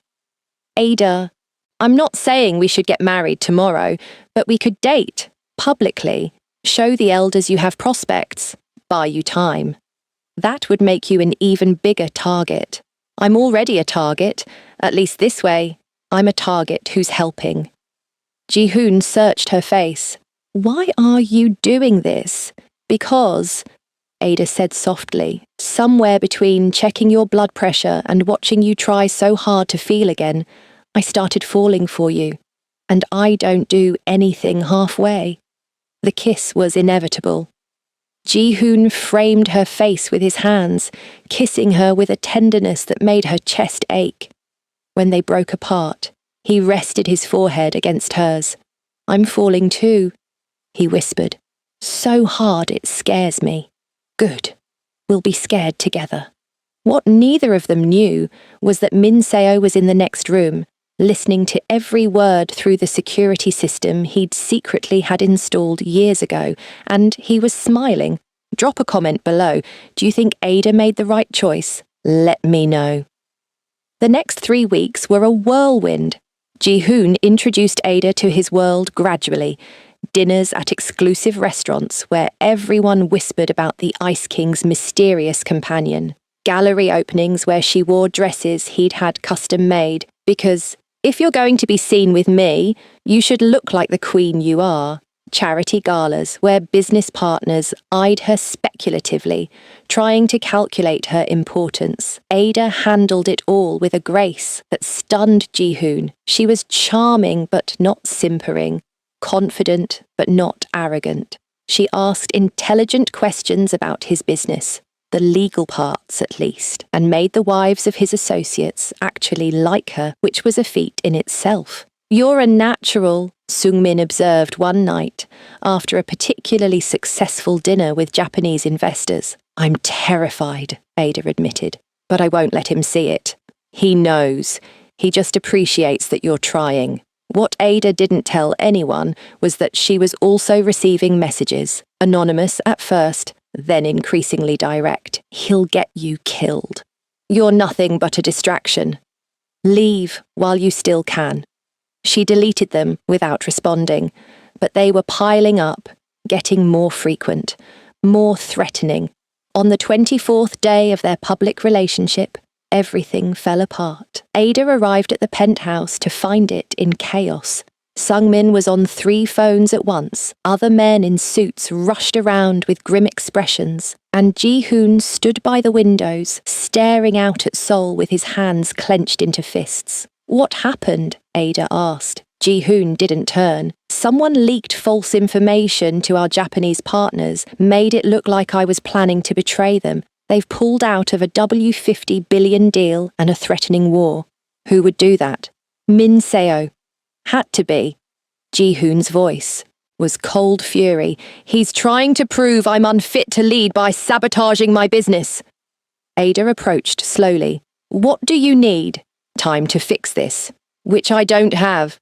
Ada, I'm not saying we should get married tomorrow, but we could date, publicly, show the elders you have prospects, buy you time. That would make you an even bigger target. I'm already a target. At least this way, I'm a target who's helping. Ji-hoon searched her face. Why are you doing this? Because, Ada said softly, somewhere between checking your blood pressure and watching you try so hard to feel again, I started falling for you. And I don't do anything halfway. The kiss was inevitable. Ji-hoon framed her face with his hands, kissing her with a tenderness that made her chest ache. When they broke apart, he rested his forehead against hers. I'm falling too, he whispered. So hard it scares me. Good. We'll be scared together. What neither of them knew was that Min Seo was in the next room, listening to every word through the security system he'd secretly had installed years ago, and he was smiling. Drop a comment below. Do you think Ada made the right choice? Let me know. The next 3 weeks were a whirlwind. Ji-hoon introduced Ada to his world gradually. Dinners at exclusive restaurants where everyone whispered about the Ice King's mysterious companion. Gallery openings where she wore dresses he'd had custom made, because if you're going to be seen with me, you should look like the queen you are. Charity galas where business partners eyed her speculatively, trying to calculate her importance. Ada handled it all with a grace that stunned Ji-hoon. She was charming but not simpering, confident but not arrogant. She asked intelligent questions about his business, the legal parts at least, and made the wives of his associates actually like her, which was a feat in itself. You're a natural, Sung-min observed one night after a particularly successful dinner with Japanese investors. I'm terrified, Ada admitted, but I won't let him see it. He knows. He just appreciates that you're trying. What Ada didn't tell anyone was that she was also receiving messages, anonymous at first, then increasingly direct. He'll get you killed. You're nothing but a distraction. Leave while you still can. She deleted them without responding, but they were piling up, getting more frequent, more threatening. On the 24th day of their public relationship, everything fell apart. Ada arrived at the penthouse to find it in chaos. Sung-min was on 3 phones at once. Other men in suits rushed around with grim expressions, and Ji-hoon stood by the windows, staring out at Seoul with his hands clenched into fists. What happened? Ada asked. Ji-hoon didn't turn. Someone leaked false information to our Japanese partners, made it look like I was planning to betray them. They've pulled out of a $50 billion deal and a threatening war. Who would do that? Min Seo. Had to be. Ji-hoon's voice was cold fury. He's trying to prove I'm unfit to lead by sabotaging my business. Ada approached slowly. What do you need? Time to fix this, which I don't have.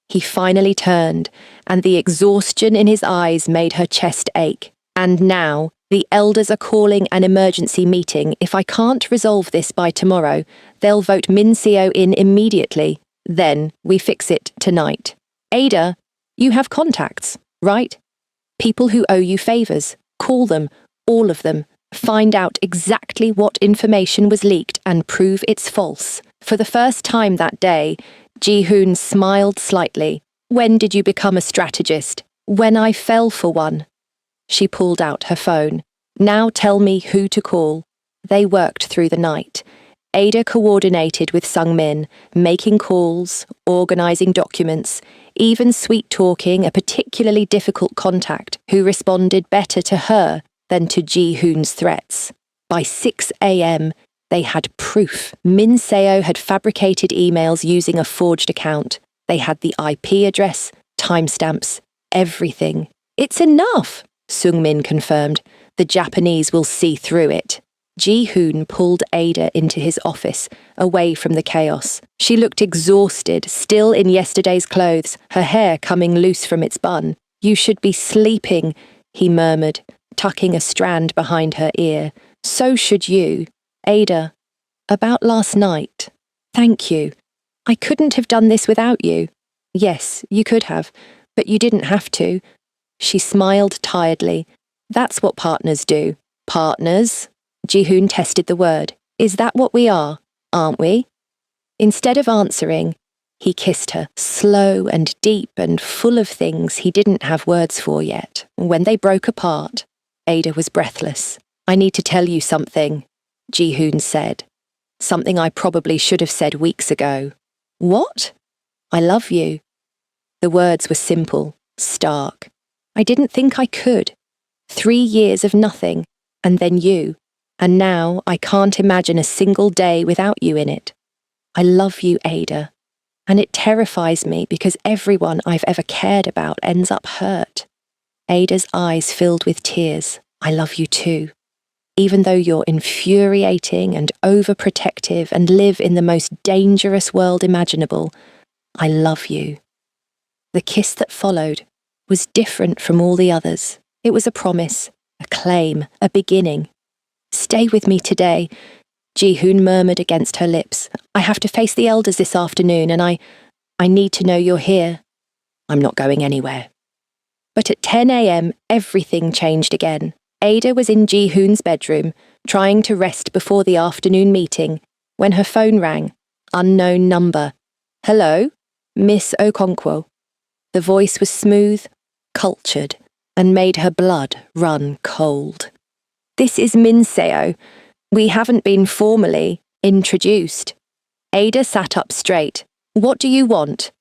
He finally turned, and the exhaustion in his eyes made her chest ache. And now, the elders are calling an emergency meeting. If I can't resolve this by tomorrow, they'll vote Min Seo in immediately. Then we fix it tonight. Ada, you have contacts, right? People who owe you favors. Call them, all of them. Find out exactly what information was leaked and prove it's false. For the first time that day, Ji-hoon smiled slightly. When did you become a strategist? When I fell for one. She pulled out her phone. Now tell me who to call. They worked through the night. Ada coordinated with Sung-min, making calls, organising documents, even sweet-talking a particularly difficult contact who responded better to her than to Ji-hoon's threats. By 6 a.m, they had proof. Min Seo had fabricated emails using a forged account. They had the IP address, timestamps, everything. It's enough, Sung-min confirmed. The Japanese will see through it. Ji-hoon pulled Ada into his office, away from the chaos. She looked exhausted, still in yesterday's clothes, her hair coming loose from its bun. You should be sleeping, he murmured, tucking a strand behind her ear. So should you. Ada, about last night. Thank you. I couldn't have done this without you. Yes, you could have, but you didn't have to. She smiled tiredly. That's what partners do. Partners? Ji-hoon tested the word. Is that what we are, aren't we? Instead of answering, he kissed her, slow and deep and full of things he didn't have words for yet. When they broke apart, Ada was breathless. I need to tell you something, Ji-hoon said. Something I probably should have said weeks ago. What? I love you. The words were simple, stark. I didn't think I could. 3 years of nothing, and then you. And now I can't imagine a single day without you in it. I love you, Ada. And it terrifies me because everyone I've ever cared about ends up hurt. Ada's eyes filled with tears. I love you too. Even though you're infuriating and overprotective and live in the most dangerous world imaginable, I love you. The kiss that followed was different from all the others. It was a promise, a claim, a beginning. Stay with me today, Ji-hoon murmured against her lips. I have to face the elders this afternoon and I need to know you're here. I'm not going anywhere. But at 10 a.m, everything changed again. Ada was in Ji-hoon's bedroom, trying to rest before the afternoon meeting, when her phone rang. Unknown number. Hello? Miss Okonkwo. The voice was smooth, cultured, and made her blood run cold. This is Min Seo. We haven't been formally introduced. Ada sat up straight. What do you want?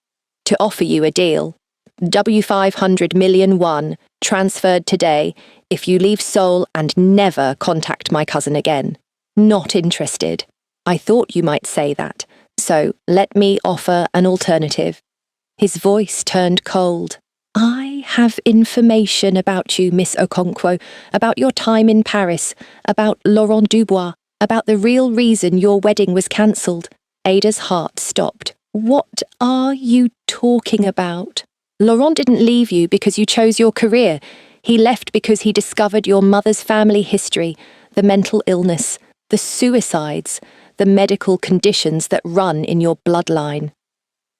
To offer you a deal. W500 million won, transferred today, if you leave Seoul and never contact my cousin again. Not interested. I thought you might say that, so let me offer an alternative. His voice turned cold. I have information about you, Miss Okonkwo, about your time in Paris, about Laurent Dubois, about the real reason your wedding was cancelled. Ada's heart stopped. What are you talking about? Laurent didn't leave you because you chose your career. He left because he discovered your mother's family history, the mental illness, the suicides, the medical conditions that run in your bloodline.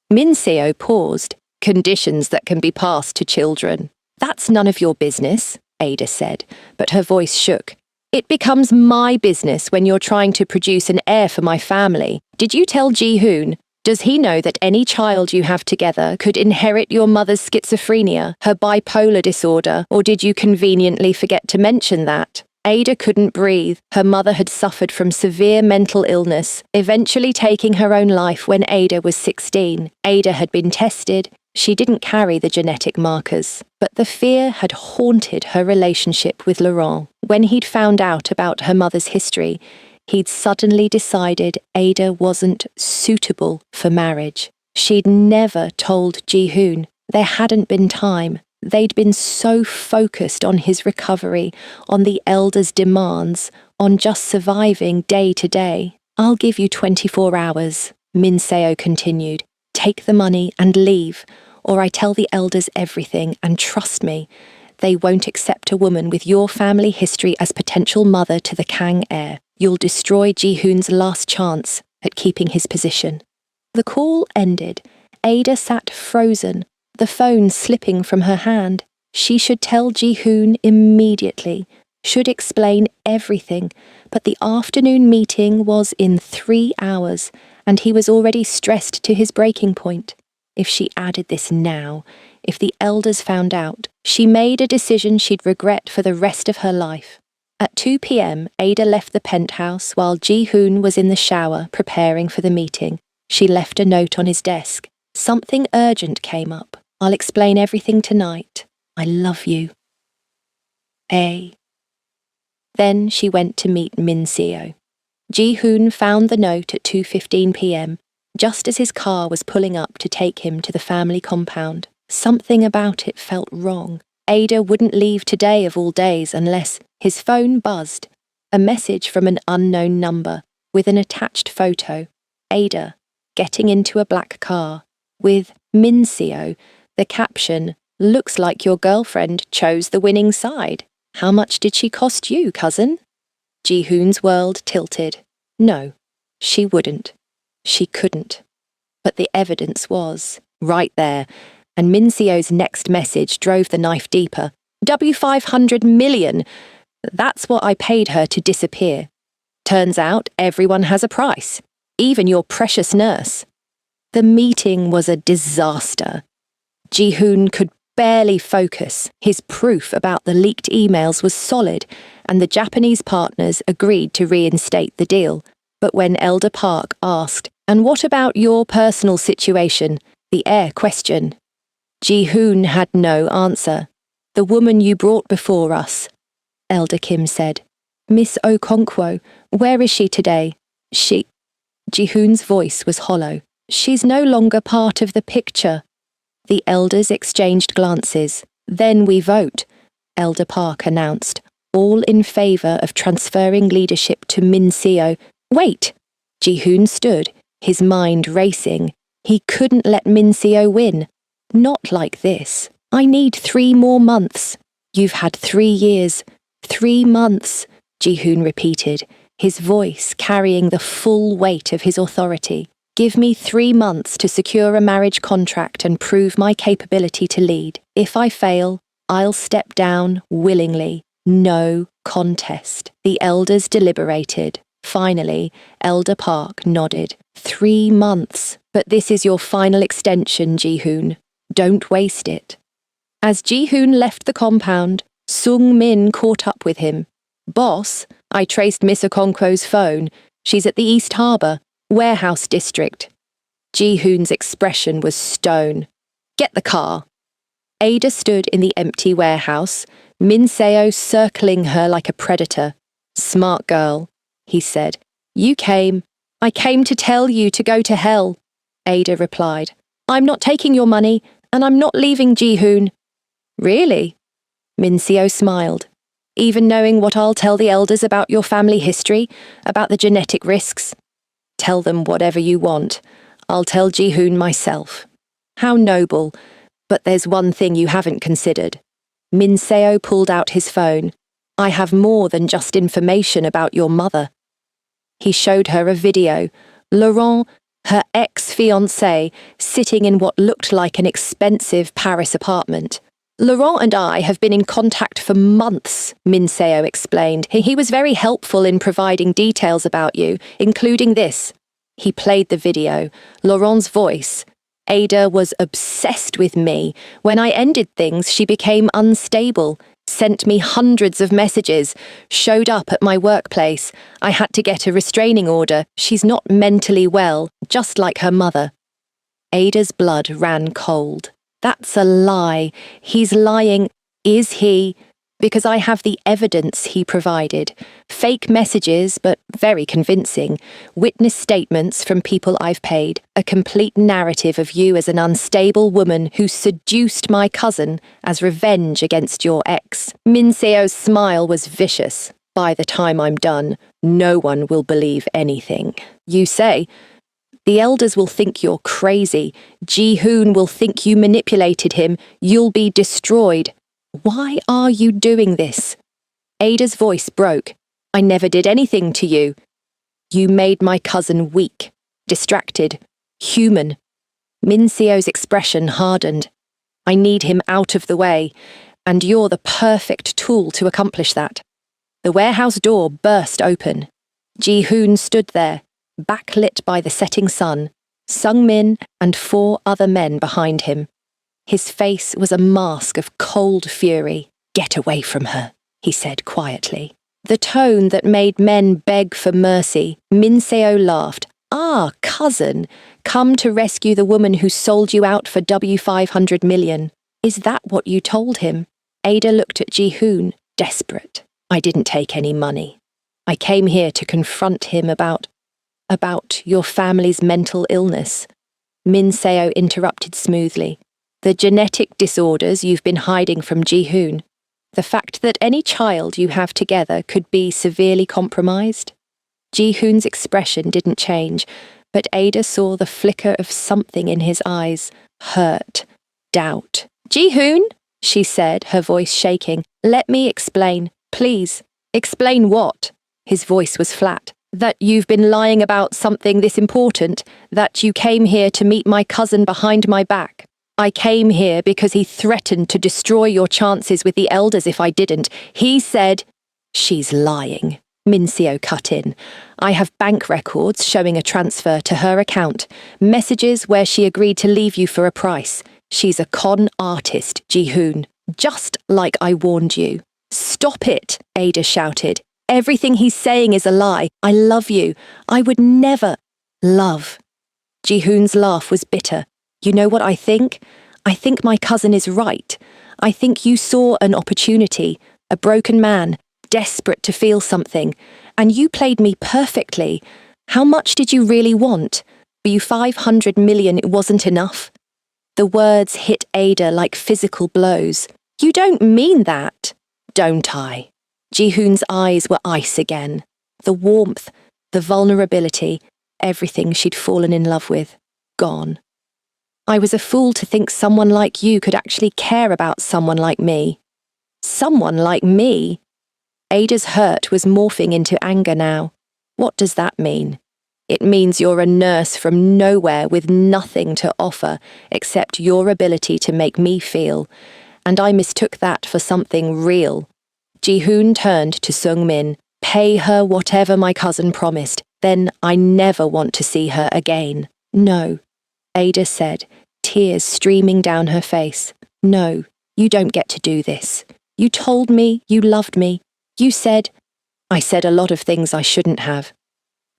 Min Seo paused. Conditions that can be passed to children. That's none of your business, Ada said, but her voice shook. It becomes my business when you're trying to produce an heir for my family. Did you tell Ji-hoon? Does he know that any child you have together could inherit your mother's schizophrenia, her bipolar disorder, or did you conveniently forget to mention that? Ada couldn't breathe. Her mother had suffered from severe mental illness, eventually taking her own life when Ada was 16. Ada had been tested. She didn't carry the genetic markers, but the fear had haunted her relationship with Laurent. When he'd found out about her mother's history, he'd suddenly decided Ada wasn't suitable for marriage. She'd never told Ji-hoon. There hadn't been time. They'd been so focused on his recovery, on the elders' demands, on just surviving day to day. I'll give you 24 hours, Min Seo continued. Take the money and leave, or I tell the elders everything, and trust me, they won't accept a woman with your family history as potential mother to the Kang heir. You'll destroy Ji-hoon's last chance at keeping his position. The call ended. Ada sat frozen, the phone slipping from her hand. She should tell Ji-hoon immediately, should explain everything, but the afternoon meeting was in 3 hours, and he was already stressed to his breaking point. If she added this now, if the elders found out, she made a decision she'd regret for the rest of her life. At 2 p.m, Ada left the penthouse while Ji-hoon was in the shower preparing for the meeting. She left a note on his desk. Something urgent came up. I'll explain everything tonight. I love you. A. Then she went to meet Min Seo. Ji-hoon found the note at 2:15 p.m, just as his car was pulling up to take him to the family compound. Something about it felt wrong. Ada wouldn't leave today of all days unless his phone buzzed. A message from an unknown number with an attached photo. Ada, getting into a black car. With Min Seo, the caption, "Looks like your girlfriend chose the winning side. How much did she cost you, cousin?" Ji-hoon's world tilted. No, she wouldn't. She couldn't. But the evidence was right there, and Min Seo's next message drove the knife deeper. W500 million! That's what I paid her to disappear. Turns out everyone has a price, even your precious nurse. The meeting was a disaster. Ji-hoon could barely focus. His proof about the leaked emails was solid, and the Japanese partners agreed to reinstate the deal. But when Elder Park asked, "And what about your personal situation?" the air question, Ji-hoon had no answer. "The woman you brought before us," Elder Kim said. "Miss Okonkwo, where is she today?" Ji-hoon's voice was hollow. "She's no longer part of the picture." The elders exchanged glances. "Then we vote," Elder Park announced, all in favour of transferring leadership to Min Seo. "Wait!" Ji-hoon stood, his mind racing. He couldn't let Min Seo win. Not like this. "I need 3 more months." "You've had 3 years. 3 months," Ji-hoon repeated, his voice carrying the full weight of his authority. "Give me 3 months to secure a marriage contract and prove my capability to lead. If I fail, I'll step down willingly. No contest." The elders deliberated. Finally, Elder Park nodded. 3 months. But this is your final extension, Ji-hoon. Don't waste it. As Ji-hoon left the compound, Sung Min caught up with him. "Boss, I traced Miss Okonkwo's phone. She's at the East Harbour, warehouse district." Ji-hoon's expression was stone. "Get the car." Ada stood in the empty warehouse, Min Seo circling her like a predator. "Smart girl," he said. I came to tell you to go to hell," Ada replied. "I'm not taking your money, and I'm not leaving Ji-hoon." "Really?" Min Seo smiled. "Even knowing what I'll tell the elders about your family history, about the genetic risks?" "Tell them whatever you want. I'll tell Ji-hoon myself." "How noble. But there's one thing you haven't considered." Min Seo pulled out his phone. "I have more than just information about your mother." He showed her a video. Laurent, her ex-fiancé, sitting in what looked like an expensive Paris apartment. "Laurent and I have been in contact for months," Min Seo explained. "He was very helpful in providing details about you, including this." He played the video. Laurent's voice. "Ada was obsessed with me. When I ended things, she became unstable, sent me hundreds of messages, showed up at my workplace. I had to get a restraining order. She's not mentally well, just like her mother." Ada's blood ran cold. "That's a lie. He's lying." "Is he?" "Because I have the evidence he provided. Fake messages, but very convincing. Witness statements from people I've paid. A complete narrative of you as an unstable woman who seduced my cousin as revenge against your ex." Min Seo's smile was vicious. "By the time I'm done, no one will believe anything you say. The elders will think you're crazy. Ji-hoon will think you manipulated him. You'll be destroyed. Why are you doing this?" Ada's voice broke. "I never did anything to you. You made my cousin weak, distracted, human." Min Seo's expression hardened. "I need him out of the way, and you're the perfect tool to accomplish that." The warehouse door burst open. Ji-hoon stood there, backlit by the setting sun, Sung-min and 4 other men behind him. His face was a mask of cold fury. "Get away from her," he said quietly. The tone that made men beg for mercy. Min Seo laughed. "Ah, cousin, come to rescue the woman who sold you out for $500 million. Is that what you told him?" Ada looked at Ji-hoon, desperate. "I didn't take any money. I came here to confront him about your family's mental illness." Min Seo interrupted smoothly. "The genetic disorders you've been hiding from Ji-hoon. The fact that any child you have together could be severely compromised." Ji-hoon's expression didn't change, but Ada saw the flicker of something in his eyes. Hurt. Doubt. "Ji-hoon," she said, her voice shaking. "Let me explain. Please." "Explain what?" His voice was flat. "That you've been lying about something this important, that you came here to meet my cousin behind my back. I came here because he threatened to destroy your chances with the elders if I didn't. He said—" "She's lying," Min Seo cut in. "I have bank records showing a transfer to her account, messages where she agreed to leave you for a price. She's a con artist, Ji-hoon, just like I warned you." "Stop it," Ada shouted. "Everything he's saying is a lie. I love you. I would never—" "Love." Ji-hoon's laugh was bitter. "You know what I think? I think my cousin is right. I think you saw an opportunity, a broken man, desperate to feel something, and you played me perfectly. How much did you really want? For you $500 million, it wasn't enough?" The words hit Ada like physical blows. "You don't mean that." "Don't I?" Ji-hoon's eyes were ice again. The warmth, the vulnerability, everything she'd fallen in love with, gone. "I was a fool to think someone like you could actually care about someone like me." "Someone like me?" Ada's hurt was morphing into anger now. "What does that mean?" "It means you're a nurse from nowhere with nothing to offer except your ability to make me feel, and I mistook that for something real." Ji-hoon turned to Sung-min. "Pay her whatever my cousin promised, then I never want to see her again." "No," Ada said, tears streaming down her face. "No, you don't get to do this. You told me you loved me. You said—" "I said a lot of things I shouldn't have."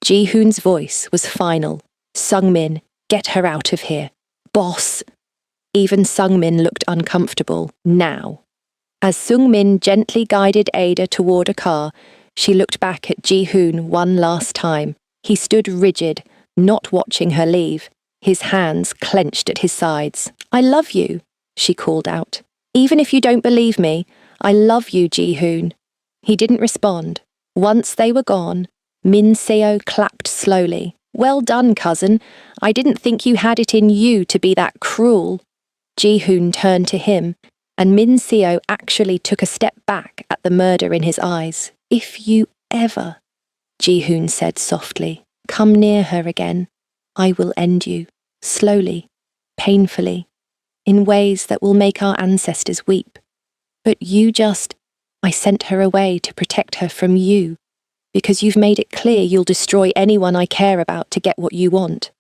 Ji-hoon's voice was final. "Sung-min, get her out of here." "Boss!" Even Sung-min looked uncomfortable. "Now." As Sung-min gently guided Ada toward a car, she looked back at Ji-hoon one last time. He stood rigid, not watching her leave, his hands clenched at his sides. "I love you," she called out. "Even if you don't believe me, I love you, Ji-hoon." He didn't respond. Once they were gone, Min Seo clapped slowly. "Well done, cousin. I didn't think you had it in you to be that cruel." Ji-hoon turned to him, and Min Seo actually took a step back at the murder in his eyes. "If you ever," Ji-hoon said softly, "come near her again, I will end you, slowly, painfully, in ways that will make our ancestors weep. But I sent her away to protect her from you, because you've made it clear you'll destroy anyone I care about to get what you want."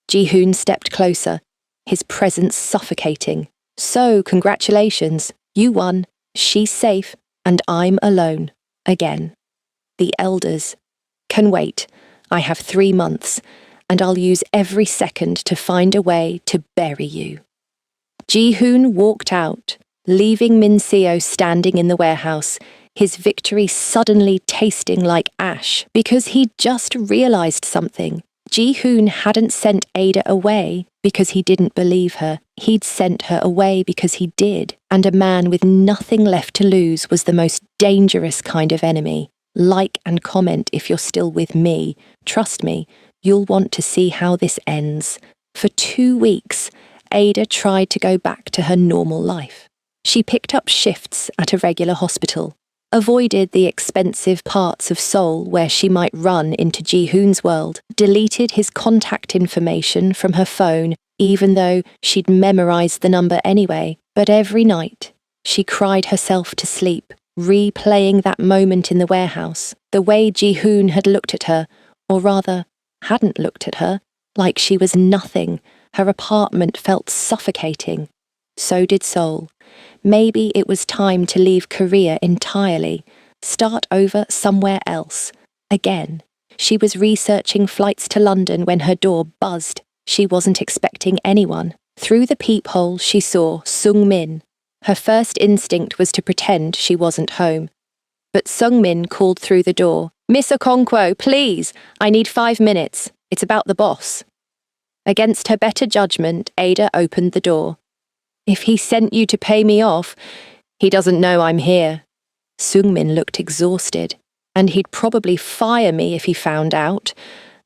Ji-hoon stepped closer, his presence suffocating. "So, congratulations. You won. She's safe, and I'm alone. Again. The elders can wait. I have 3 months, and I'll use every second to find a way to bury you." Ji-hoon walked out, leaving Min Seo standing in the warehouse, his victory suddenly tasting like ash, because he'd just realized something. Ji-hoon hadn't sent Ada away because he didn't believe her. He'd sent her away because he did, and a man with nothing left to lose was the most dangerous kind of enemy. Like and comment if you're still with me. Trust me, you'll want to see how this ends. For 2 weeks, Ada tried to go back to her normal life. She picked up shifts at a regular hospital, avoided the expensive parts of Seoul where she might run into Ji-hoon's world, deleted his contact information from her phone even though she'd memorized the number anyway. But every night, she cried herself to sleep, replaying that moment in the warehouse, the way Ji-hoon had looked at her, or rather, hadn't looked at her, like she was nothing. Her apartment felt suffocating. So did Seoul. Maybe it was time to leave Korea entirely, start over somewhere else. Again, she was researching flights to London when her door buzzed. She wasn't expecting anyone. Through the peephole, she saw Sung-min. Her first instinct was to pretend she wasn't home. But Sung-min called through the door. "Miss Okonkwo, please, I need 5 minutes. It's about the boss." Against her better judgment, Ada opened the door. "If he sent you to pay me off, he doesn't know I'm here." Sung-min looked exhausted, and he'd probably fire me if he found out,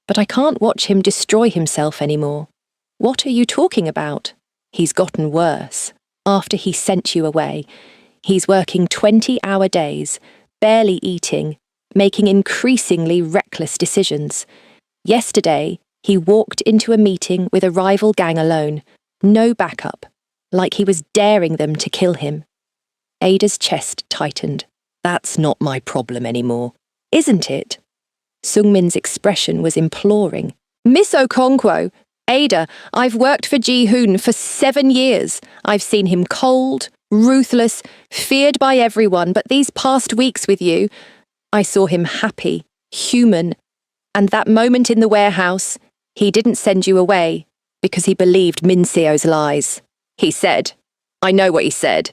but I can't watch him destroy himself anymore. "What are you talking about?" "He's gotten worse. After he sent you away, he's working 20-hour days, barely eating, making increasingly reckless decisions. Yesterday, he walked into a meeting with a rival gang alone, no backup, like he was daring them to kill him." Ada's chest tightened. "That's not my problem anymore." "Isn't it?" Sung-min's expression was imploring. "Miss Okonkwo, Ada, I've worked for Ji-hoon for 7 years. I've seen him cold, ruthless, feared by everyone, but these past weeks with you, I saw him happy, human. And that moment in the warehouse, he didn't send you away because he believed Min Seo's lies. He said, I know what he said,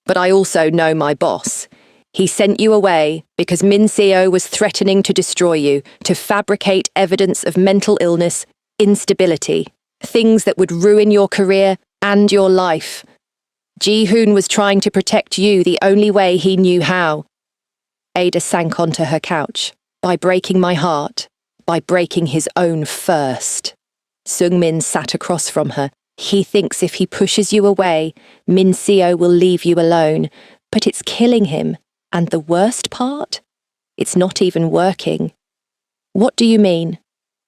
but I also know my boss. He sent you away because Min Seo was threatening to destroy you, to fabricate evidence of mental illness, instability, things that would ruin your career and your life. Ji-hoon was trying to protect you the only way he knew how." Ada sank onto her couch. "By breaking my heart, by breaking his own first." Sung-min sat across from her. "He thinks if he pushes you away, Min Seo will leave you alone, but it's killing him. And the worst part? It's not even working." "What do you mean?"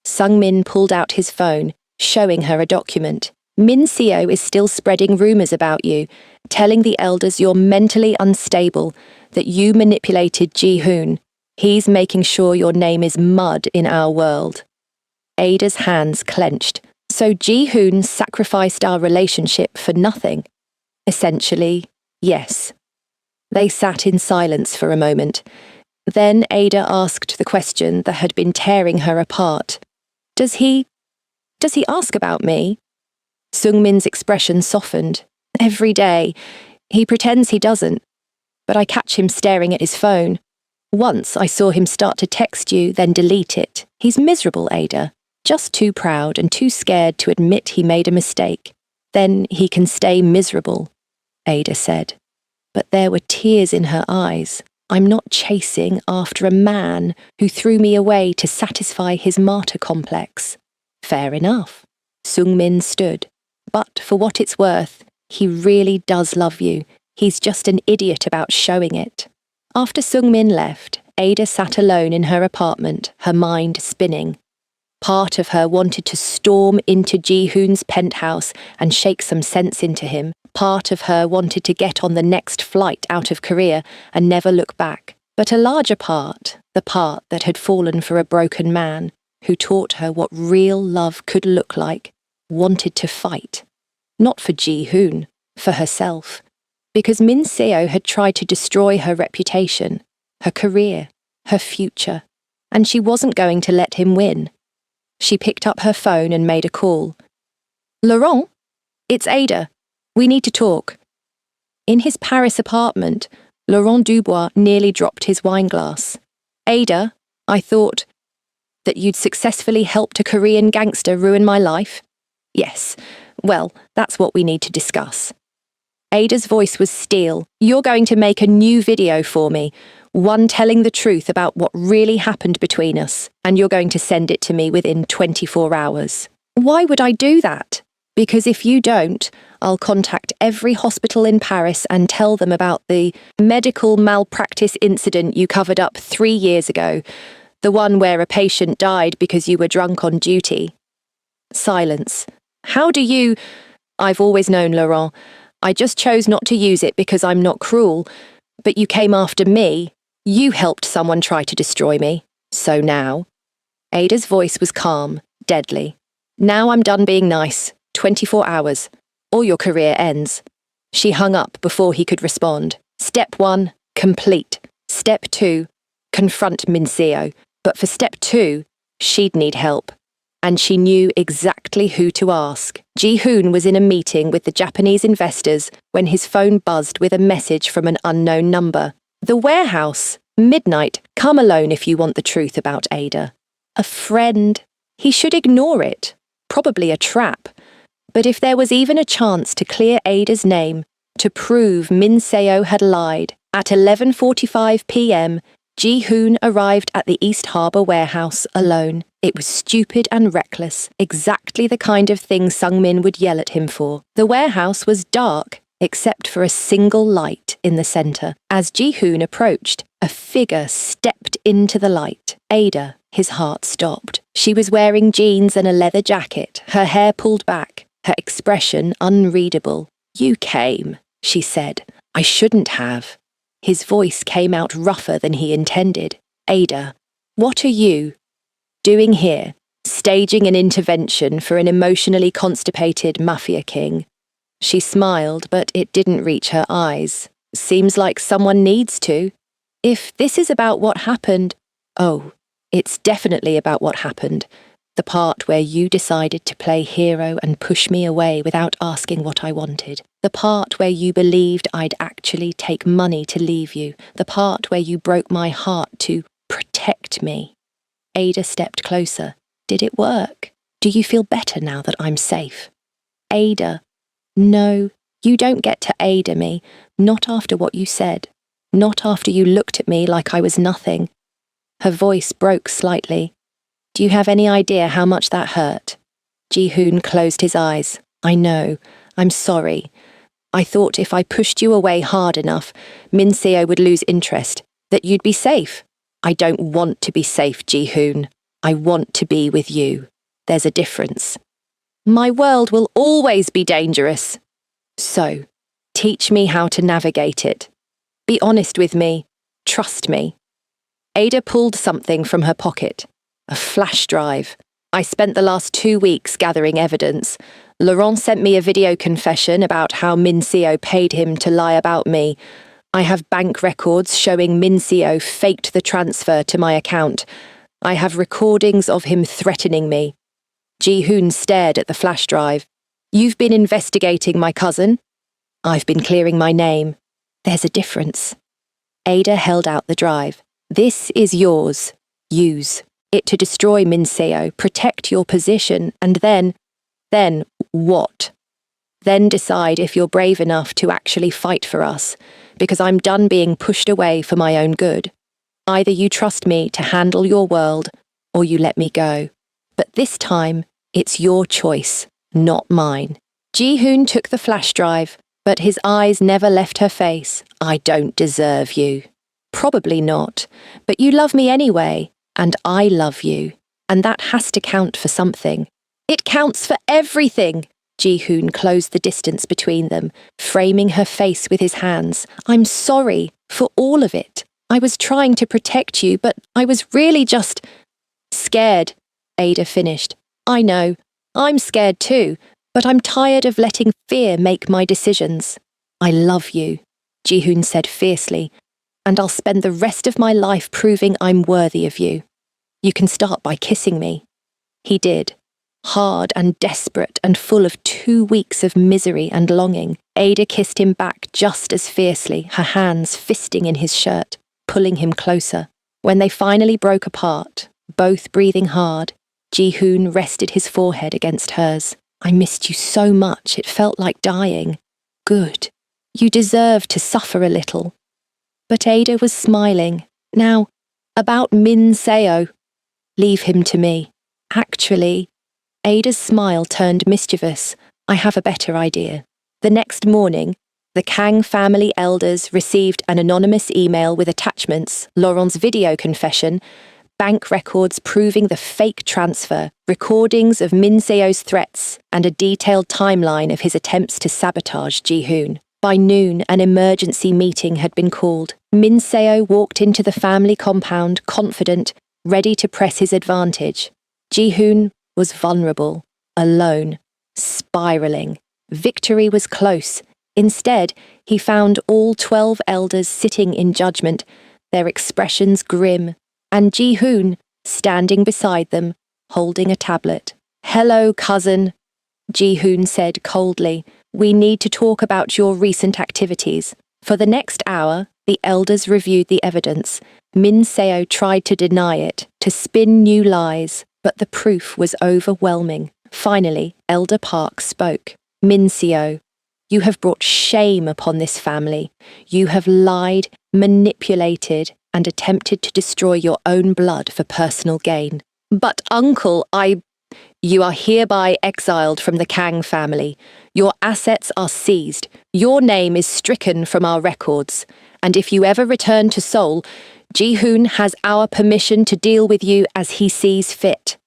Sung-min pulled out his phone, showing her a document. "Min Seo is still spreading rumours about you, telling the elders you're mentally unstable, that you manipulated Ji-hoon. He's making sure your name is mud in our world." Ada's hands clenched. "So Ji-hoon sacrificed our relationship for nothing?" "Essentially, yes." They sat in silence for a moment. Then Ada asked the question that had been tearing her apart. Does he ask about me?" Sung-min's expression softened. "Every day. He pretends he doesn't. But I catch him staring at his phone. Once I saw him start to text you, then delete it. He's miserable, Ada. Just too proud and too scared to admit he made a mistake. Then he can stay miserable," Ada said. But there were tears in her eyes. "I'm not chasing after a man who threw me away to satisfy his martyr complex." "Fair enough." Sung-min stood. "But for what it's worth, he really does love you. He's just an idiot about showing it." After Sung-min left, Ada sat alone in her apartment, her mind spinning. Part of her wanted to storm into Ji-hoon's penthouse and shake some sense into him. Part of her wanted to get on the next flight out of Korea and never look back. But a larger part, the part that had fallen for a broken man, who taught her what real love could look like, wanted to fight. Not for Ji-hoon, for herself. Because Min Seo had tried to destroy her reputation, her career, her future, and she wasn't going to let him win. She picked up her phone and made a call. "Laurent? It's Ada. We need to talk." In his Paris apartment, Laurent Dubois nearly dropped his wineglass. "Ada, I thought that you'd successfully helped a Korean gangster ruin my life." "Yes, well, that's what we need to discuss." Ada's voice was steel. "You're going to make a new video for me, one telling the truth about what really happened between us, and you're going to send it to me within 24 hours. "Why would I do that?" "Because if you don't, I'll contact every hospital in Paris and tell them about the medical malpractice incident you covered up 3 years ago, the one where a patient died because you were drunk on duty." Silence. "How do you—" "I've always known, Laurent. I just chose not to use it because I'm not cruel. But you came after me. You helped someone try to destroy me. So now—" Ada's voice was calm, deadly. Now I'm done being nice. 24 hours. Or your career ends. She hung up before he could respond. Step 1, complete. Step 2, confront Minseo. But for step 2, she'd need help. And she knew exactly who to ask. Ji-hoon was in a meeting with the Japanese investors when his phone buzzed with a message from an unknown number. The warehouse. Midnight. Come alone if you want the truth about Ada. A friend. He should ignore it. Probably a trap. But if there was even a chance to clear Ada's name, to prove Minseo had lied, at 11:45 p.m., Ji-hoon arrived at the East Harbour warehouse alone. It was stupid and reckless, exactly the kind of thing Sung-min would yell at him for. The warehouse was dark, except for a single light in the centre. As Ji-hoon approached, a figure stepped into the light. Ada, his heart stopped. She was wearing jeans and a leather jacket, her hair pulled back, her expression unreadable. You came, she said. I shouldn't have. His voice came out rougher than he intended. Ada, what are you doing here, staging an intervention for an emotionally constipated mafia king? She smiled, but it didn't reach her eyes. Seems like someone needs to. If this is about what happened, oh, it's definitely about what happened. The part where you decided to play hero and push me away without asking what I wanted. The part where you believed I'd actually take money to leave you. The part where you broke my heart to protect me. Ada stepped closer. Did it work? Do you feel better now that I'm safe? Ada. No, you don't get to Ada me. Not after what you said. Not after you looked at me like I was nothing. Her voice broke slightly. Do you have any idea how much that hurt? Ji-hoon closed his eyes. I know. I'm sorry. I thought if I pushed you away hard enough, Minseo would lose interest, that you'd be safe. I don't want to be safe, Ji-hoon. I want to be with you. There's a difference. My world will always be dangerous. So, teach me how to navigate it. Be honest with me. Trust me. Ada pulled something from her pocket. A flash drive. I spent the last 2 weeks gathering evidence. Laurent sent me a video confession about how Minseo paid him to lie about me. I have bank records showing Minseo faked the transfer to my account. I have recordings of him threatening me. Ji-hoon stared at the flash drive. You've been investigating my cousin? I've been clearing my name. There's a difference. Ada held out the drive. This is yours. Use it to destroy Minseo, protect your position, and then what? Then decide if you're brave enough to actually fight for us, because I'm done being pushed away for my own good. Either you trust me to handle your world, or you let me go. But this time, it's your choice, not mine. Ji-hoon took the flash drive, but his eyes never left her face. I don't deserve you. Probably not, but you love me anyway. And I love you, and that has to count for something. It counts for everything! Ji-hoon closed the distance between them, framing her face with his hands. I'm sorry for all of it. I was trying to protect you, but I was really just scared, Ada finished. I know, I'm scared too, but I'm tired of letting fear make my decisions. I love you, Ji-hoon said fiercely, and I'll spend the rest of my life proving I'm worthy of you. You can start by kissing me. He did. Hard and desperate and full of 2 weeks of misery and longing, Ada kissed him back just as fiercely, her hands fisting in his shirt, pulling him closer. When they finally broke apart, both breathing hard, Ji-hoon rested his forehead against hers. I missed you so much, it felt like dying. Good. You deserve to suffer a little. But Ada was smiling. Now, about Minseo. Leave him to me. Actually, Ada's smile turned mischievous. I have a better idea. The next morning, the Kang family elders received an anonymous email with attachments, Laurent's video confession, bank records proving the fake transfer, recordings of Minseo's threats, and a detailed timeline of his attempts to sabotage Ji-hoon. By noon, an emergency meeting had been called. Minseo walked into the family compound, confident, ready to press his advantage. Ji-hoon was vulnerable, alone, spiraling. Victory was close. Instead, he found all 12 elders sitting in judgment, their expressions grim, and Ji-hoon standing beside them, holding a tablet. "Hello, cousin," Ji-hoon said coldly. "We need to talk about your recent activities." For the next hour, the elders reviewed the evidence. Min Seo tried to deny it, to spin new lies, but the proof was overwhelming. Finally, Elder Park spoke. "Min Seo, you have brought shame upon this family. You have lied, manipulated, and attempted to destroy your own blood for personal gain." "But uncle, You are hereby exiled from the Kang family. Your assets are seized. Your name is stricken from our records. And if you ever return to Seoul, Ji-hoon has our permission to deal with you as he sees fit."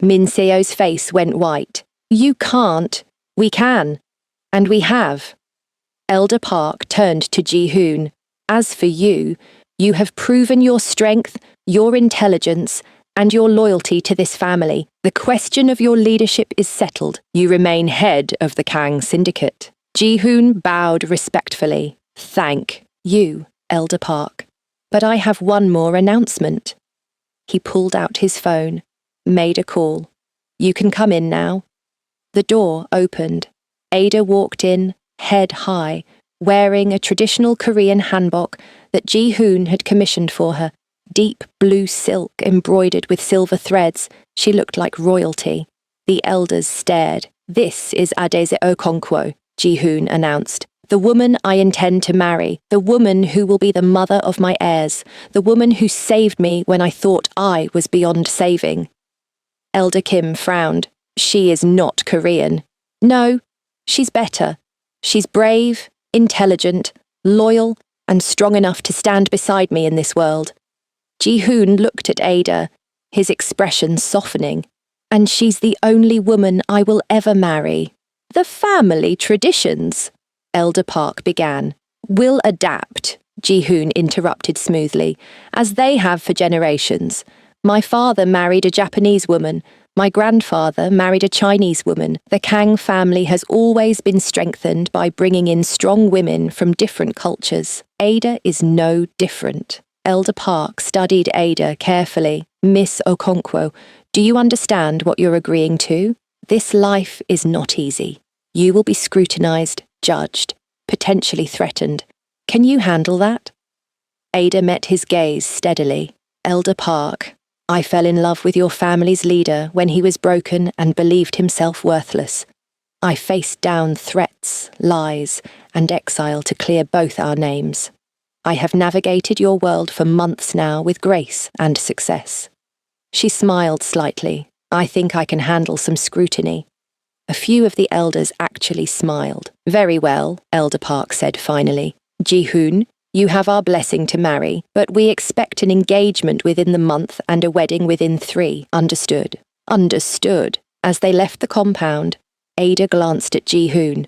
Min Seo's face went white. "You can't. We can. And we have." Elder Park turned to Ji-hoon. "As for you, you have proven your strength, your intelligence, and your loyalty to this family. The question of your leadership is settled. You remain head of the Kang Syndicate." Ji-hoon bowed respectfully. "Thank you, Elder Park. But I have one more announcement." He pulled out his phone, made a call. "You can come in now." The door opened. Ada walked in, head high, wearing a traditional Korean hanbok that Ji-hoon had commissioned for her. Deep blue silk embroidered with silver threads, she looked like royalty. The elders stared. "This is Adeze Okonkwo," Ji-hoon announced. "The woman I intend to marry, the woman who will be the mother of my heirs, the woman who saved me when I thought I was beyond saving." Elder Kim frowned. "She is not Korean." "No, she's better. She's brave, intelligent, loyal, and strong enough to stand beside me in this world." Ji-hoon looked at Ada, his expression softening. "And she's the only woman I will ever marry." "The family traditions," Elder Park began. "Will adapt," Ji-hoon interrupted smoothly, "as they have for generations. My father married a Japanese woman. My grandfather married a Chinese woman. The Kang family has always been strengthened by bringing in strong women from different cultures. Ada is no different." Elder Park studied Ada carefully. "Miss Okonkwo, do you understand what you're agreeing to? This life is not easy. You will be scrutinized, judged, potentially threatened. Can you handle that?" Ada met his gaze steadily. "Elder Park, I fell in love with your family's leader when he was broken and believed himself worthless. I faced down threats, lies, and exile to clear both our names. I have navigated your world for months now with grace and success." She smiled slightly. "I think I can handle some scrutiny." A few of the elders actually smiled. "Very well," Elder Park said finally. "Ji-hoon, you have our blessing to marry, but we expect an engagement within the month and a wedding within 3. Understood?" "Understood." As they left the compound, Ada glanced at Ji-hoon.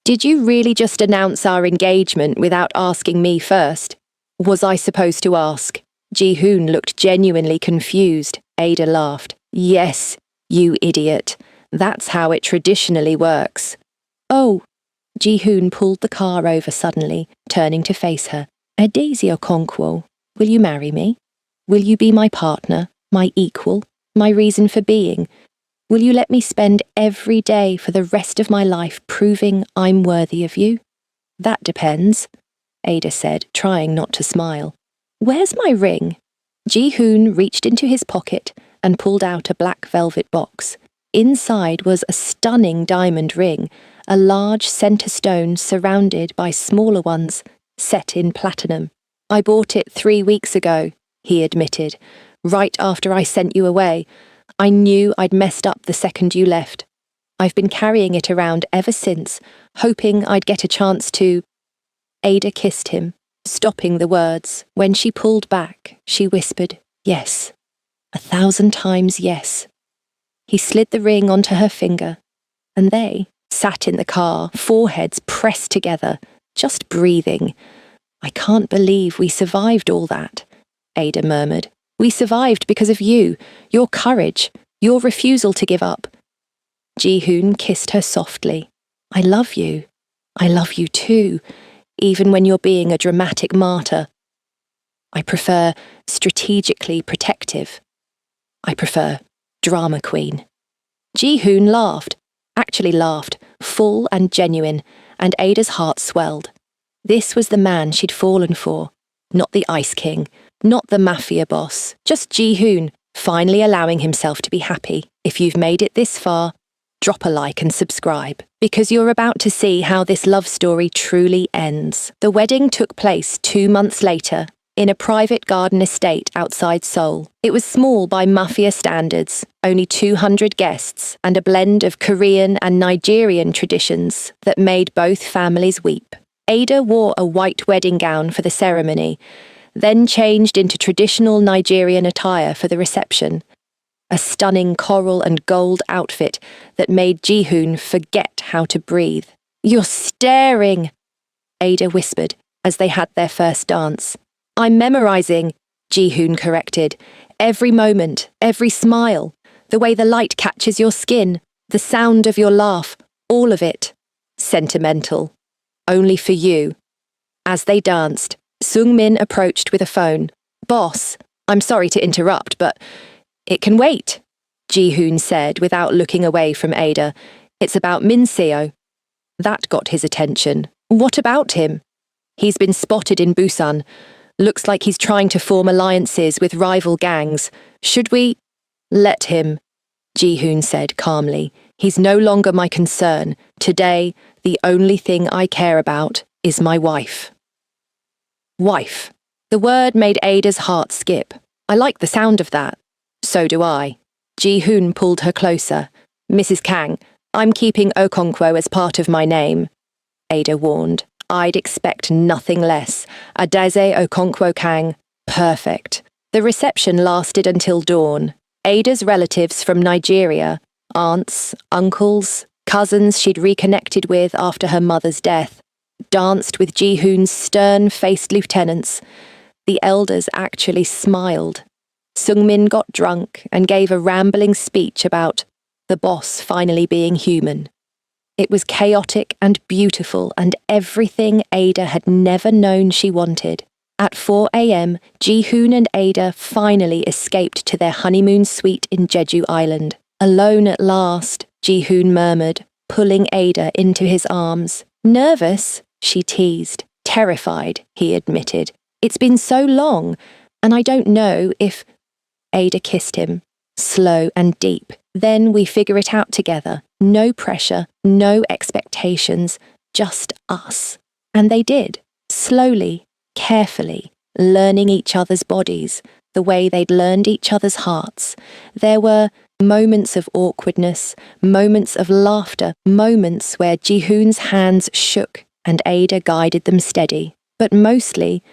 "Did you really just announce our engagement without asking me first?" "Was I supposed to ask?" Ji-hoon looked genuinely confused. Ada laughed. "Yes, you idiot. That's how it traditionally works." "Oh." Ji-hoon pulled the car over suddenly, turning to face her. "Adeze Okonkwo, will you marry me? Will you be my partner, my equal, my reason for being? Will you let me spend every day for the rest of my life proving I'm worthy of you?" "That depends," Ada said, trying not to smile. "Where's my ring?" Ji-hoon reached into his pocket and pulled out a black velvet box. Inside was a stunning diamond ring, a large centre stone surrounded by smaller ones, set in platinum. "I bought it 3 weeks ago," he admitted, "right after I sent you away. I knew I'd messed up the second you left. I've been carrying it around ever since, hoping I'd get a chance to—" Ada kissed him, stopping the words. When she pulled back, she whispered, "Yes, 1,000 times yes." He slid the ring onto her finger, and they sat in the car, foreheads pressed together, just breathing. "I can't believe we survived all that," Ada murmured. "We survived because of you, your courage, your refusal to give up." Ji-hoon kissed her softly. I love you. I love you too, even when you're being a dramatic martyr. I prefer strategically protective. I prefer drama queen. Ji-hoon laughed, full and genuine, and Ada's heart swelled. This was the man she'd fallen for, not the Ice King, not the Mafia boss, just Ji-hoon, finally allowing himself to be happy. If you've made it this far, drop a like and subscribe, because you're about to see how this love story truly ends. The wedding took place 2 months later, in a private garden estate outside Seoul. It was small by Mafia standards, only 200 guests, and a blend of Korean and Nigerian traditions that made both families weep. Ada wore a white wedding gown for the ceremony, then changed into traditional Nigerian attire for the reception. A stunning coral and gold outfit that made Ji-hoon forget how to breathe. You're staring, Ada whispered as they had their first dance. I'm memorizing, Ji-hoon corrected. Every moment, every smile, the way the light catches your skin, the sound of your laugh, all of it. Sentimental. Only for you. As they danced, Sung-min approached with a phone. Boss, I'm sorry to interrupt, but it can wait, Ji-hoon said without looking away from Ada. It's about Min-seo. That got his attention. What about him? He's been spotted in Busan. Looks like he's trying to form alliances with rival gangs. Should we? Let him, Ji-hoon said calmly. He's no longer my concern. Today, the only thing I care about is my wife. Wife. The word made Ada's heart skip. I like the sound of that. So do I. Ji-hoon pulled her closer. Mrs. Kang, I'm keeping Okonkwo as part of my name, Ada warned. I'd expect nothing less. Adaze Okonkwo Kang. Perfect. The reception lasted until dawn. Ada's relatives from Nigeria, aunts, uncles, cousins she'd reconnected with after her mother's death, danced with Ji-hoon's stern-faced lieutenants. The elders actually smiled. Sung-min got drunk and gave a rambling speech about the boss finally being human. It was chaotic and beautiful and everything Ada had never known she wanted. At 4 a.m., Ji-hoon and Ada finally escaped to their honeymoon suite in Jeju Island. Alone at last, Ji-hoon murmured, pulling Ada into his arms. Nervous, she teased. Terrified, he admitted. It's been so long, and I don't know if... Ada kissed him, slow and deep. Then we figure it out together. No pressure, no expectations, just us. And they did, slowly, carefully, learning each other's bodies, the way they'd learned each other's hearts. There were moments of awkwardness, moments of laughter, moments where Ji-hoon's hands shook and Ada guided them steady. But mostly,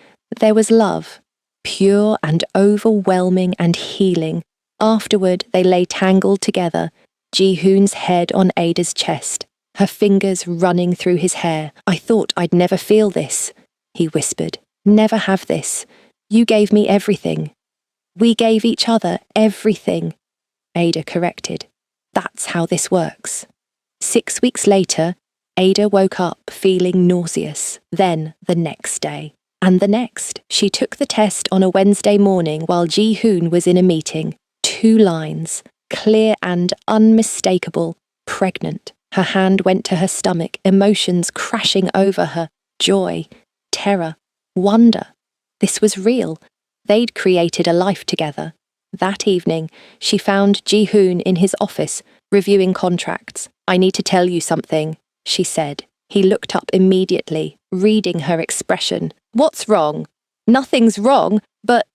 there was love, pure and overwhelming and healing. Afterward, they lay tangled together, Ji-hoon's head on Ada's chest, her fingers running through his hair. I thought I'd never feel this, he whispered. Never have this. You gave me everything. We gave each other everything, Ada corrected. That's how this works. 6 weeks later, Ada woke up feeling nauseous. Then the next day. And the next. She took the test on a Wednesday morning while Ji-hoon was in a meeting. 2 lines, clear and unmistakable, pregnant. Her hand went to her stomach, emotions crashing over her. Joy, terror, wonder. This was real. They'd created a life together. That evening, she found Ji-hoon in his office, reviewing contracts. I need to tell you something, she said. He looked up immediately, reading her expression. What's wrong? Nothing's wrong, but...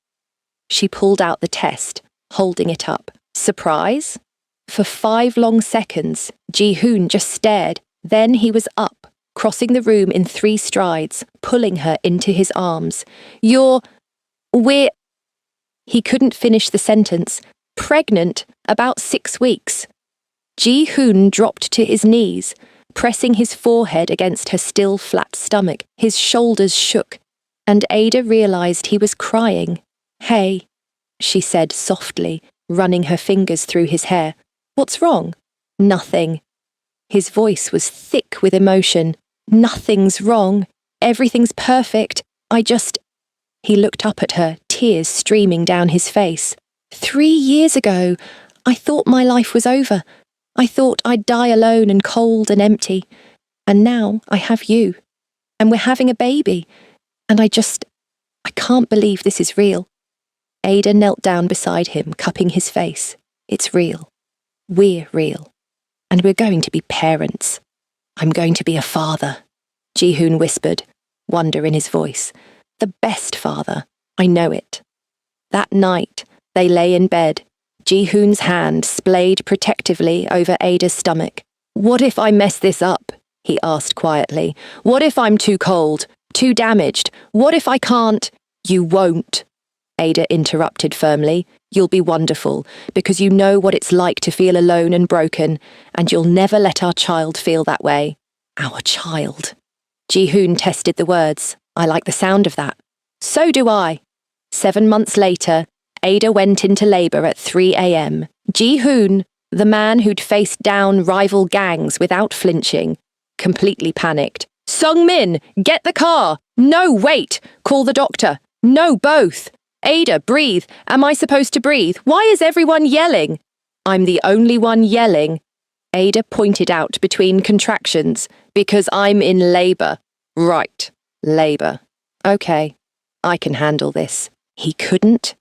She pulled out the test, holding it up. Surprise? For 5 long seconds, Ji-hoon just stared. Then he was up, crossing the room in 3 strides, pulling her into his arms. We're... He couldn't finish the sentence. Pregnant, about 6 weeks. Ji-hoon dropped to his knees, pressing his forehead against her still flat stomach. His shoulders shook, and Ada realized he was crying. Hey, she said softly, running her fingers through his hair. What's wrong? Nothing. His voice was thick with emotion. Nothing's wrong. Everything's perfect. He looked up at her, tears streaming down his face. 3 years ago, I thought my life was over. I thought I'd die alone and cold and empty. And now I have you. And we're having a baby. And I can't believe this is real. Ada knelt down beside him, cupping his face. It's real. We're real. And we're going to be parents. I'm going to be a father, Ji-hoon whispered, wonder in his voice. The best father. I know it. That night, they lay in bed. Ji-hoon's hand splayed protectively over Ada's stomach. What if I mess this up? He asked quietly. What if I'm too cold, too damaged? What if I can't? You won't, Ada interrupted firmly. You'll be wonderful, because you know what it's like to feel alone and broken, and you'll never let our child feel that way. Our child. Ji-hoon tested the words. I like the sound of that. So do I. 7 months later, Ada went into labour at 3 a.m. Ji-hoon, the man who'd faced down rival gangs without flinching, completely panicked. Sung-min, get the car! No, wait! Call the doctor! No, both! Ada, breathe! Am I supposed to breathe? Why is everyone yelling? I'm the only one yelling. Ada pointed out between contractions. Because I'm in labour. Right, labour. Okay, I can handle this. He couldn't.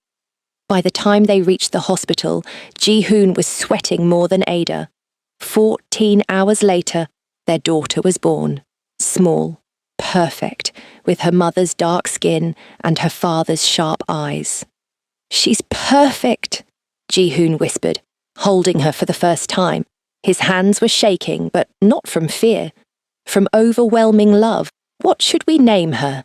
By the time they reached the hospital, Ji-hoon was sweating more than Ada. 14 hours later, their daughter was born. Small, perfect, with her mother's dark skin and her father's sharp eyes. She's perfect, Ji-hoon whispered, holding her for the first time. His hands were shaking, but not from fear. From overwhelming love. What should we name her?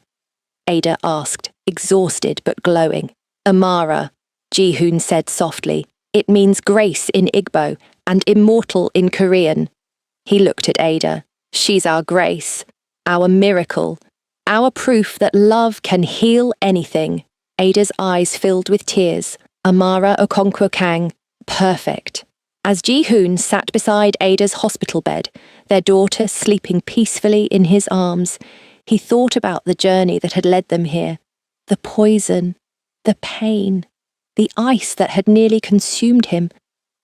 Ada asked, exhausted but glowing. Amara, Ji-hoon said softly. It means grace in Igbo and immortal in Korean. He looked at Ada. She's our grace, our miracle, our proof that love can heal anything. Ada's eyes filled with tears. Amara Okonkwo-kang, perfect. As Ji-hoon sat beside Ada's hospital bed, their daughter sleeping peacefully in his arms, he thought about the journey that had led them here. The poison, the pain, the ice that had nearly consumed him,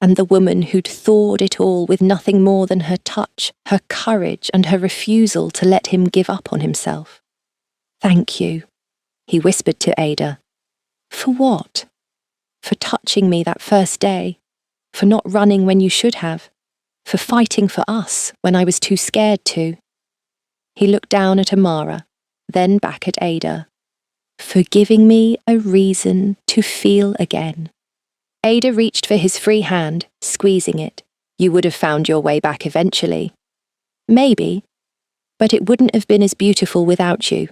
and the woman who'd thawed it all with nothing more than her touch, her courage, and her refusal to let him give up on himself. Thank you, he whispered to Ada. For what? For touching me that first day. For not running when you should have. For fighting for us when I was too scared to. He looked down at Amara, then back at Ada. For giving me a reason to feel again. Ada reached for his free hand, squeezing it. You would have found your way back eventually. Maybe, but it wouldn't have been as beautiful without you.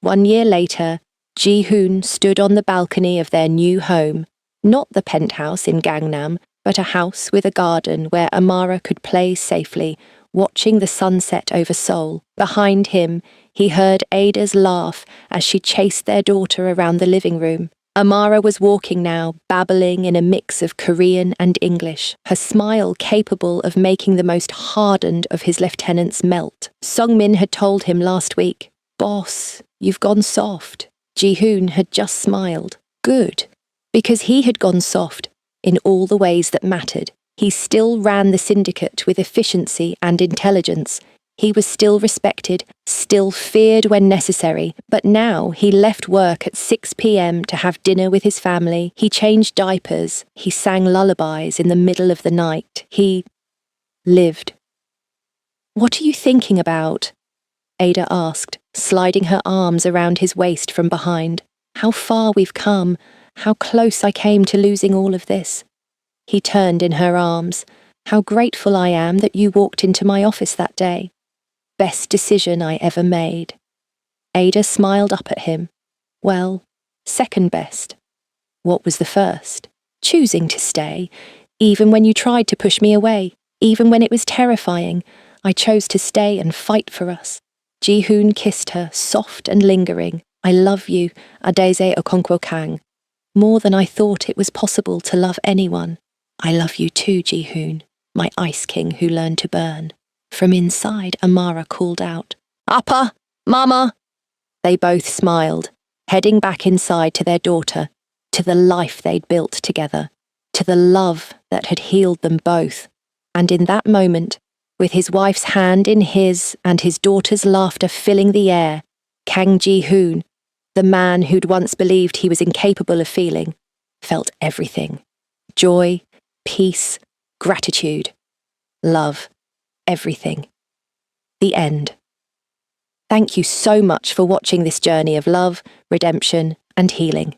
1 year later, Ji-hoon stood on the balcony of their new home, not the penthouse in Gangnam, but a house with a garden where Amara could play safely, watching the sunset over Seoul. Behind him, he heard Ada's laugh as she chased their daughter around the living room. Amara was walking now, babbling in a mix of Korean and English, her smile capable of making the most hardened of his lieutenants melt. Sung-min had told him last week, Boss, you've gone soft. Ji-hoon had just smiled. Good. Because he had gone soft, in all the ways that mattered. He still ran the syndicate with efficiency and intelligence. He was still respected, still feared when necessary, but now he left work at 6 p.m. to have dinner with his family. He changed diapers. He sang lullabies in the middle of the night. He lived. What are you thinking about? Ada asked, sliding her arms around his waist from behind. How far we've come. How close I came to losing all of this. He turned in her arms. How grateful I am that you walked into my office that day. Best decision I ever made. Ada smiled up at him. Well, second best. What was the first? Choosing to stay, even when you tried to push me away, even when it was terrifying. I chose to stay and fight for us. Ji-hoon kissed her, soft and lingering. I love you, Adeze Okonkwo-kang. More than I thought it was possible to love anyone. I love you too, Ji-hoon. my Ice King who learned to burn. From inside, Amara called out, "Appa! Mama!" They both smiled, heading back inside to their daughter, to the life they'd built together, to the love that had healed them both. And in that moment, with his wife's hand in his and his daughter's laughter filling the air, Kang Ji-hoon, the man who'd once believed he was incapable of feeling, felt everything. Joy, peace, gratitude, love, everything. The end. Thank you so much for watching this journey of love, redemption, and healing.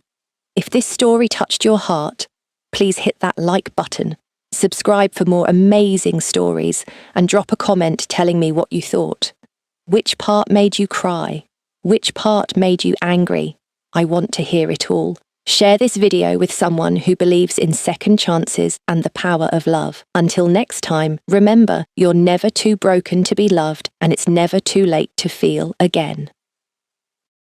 If this story touched your heart, please hit that like button, subscribe for more amazing stories, and drop a comment telling me what you thought. Which part made you cry? Which part made you angry? I want to hear it all. Share this video with someone who believes in second chances and the power of love. Until next time, remember, you're never too broken to be loved, and it's never too late to feel again.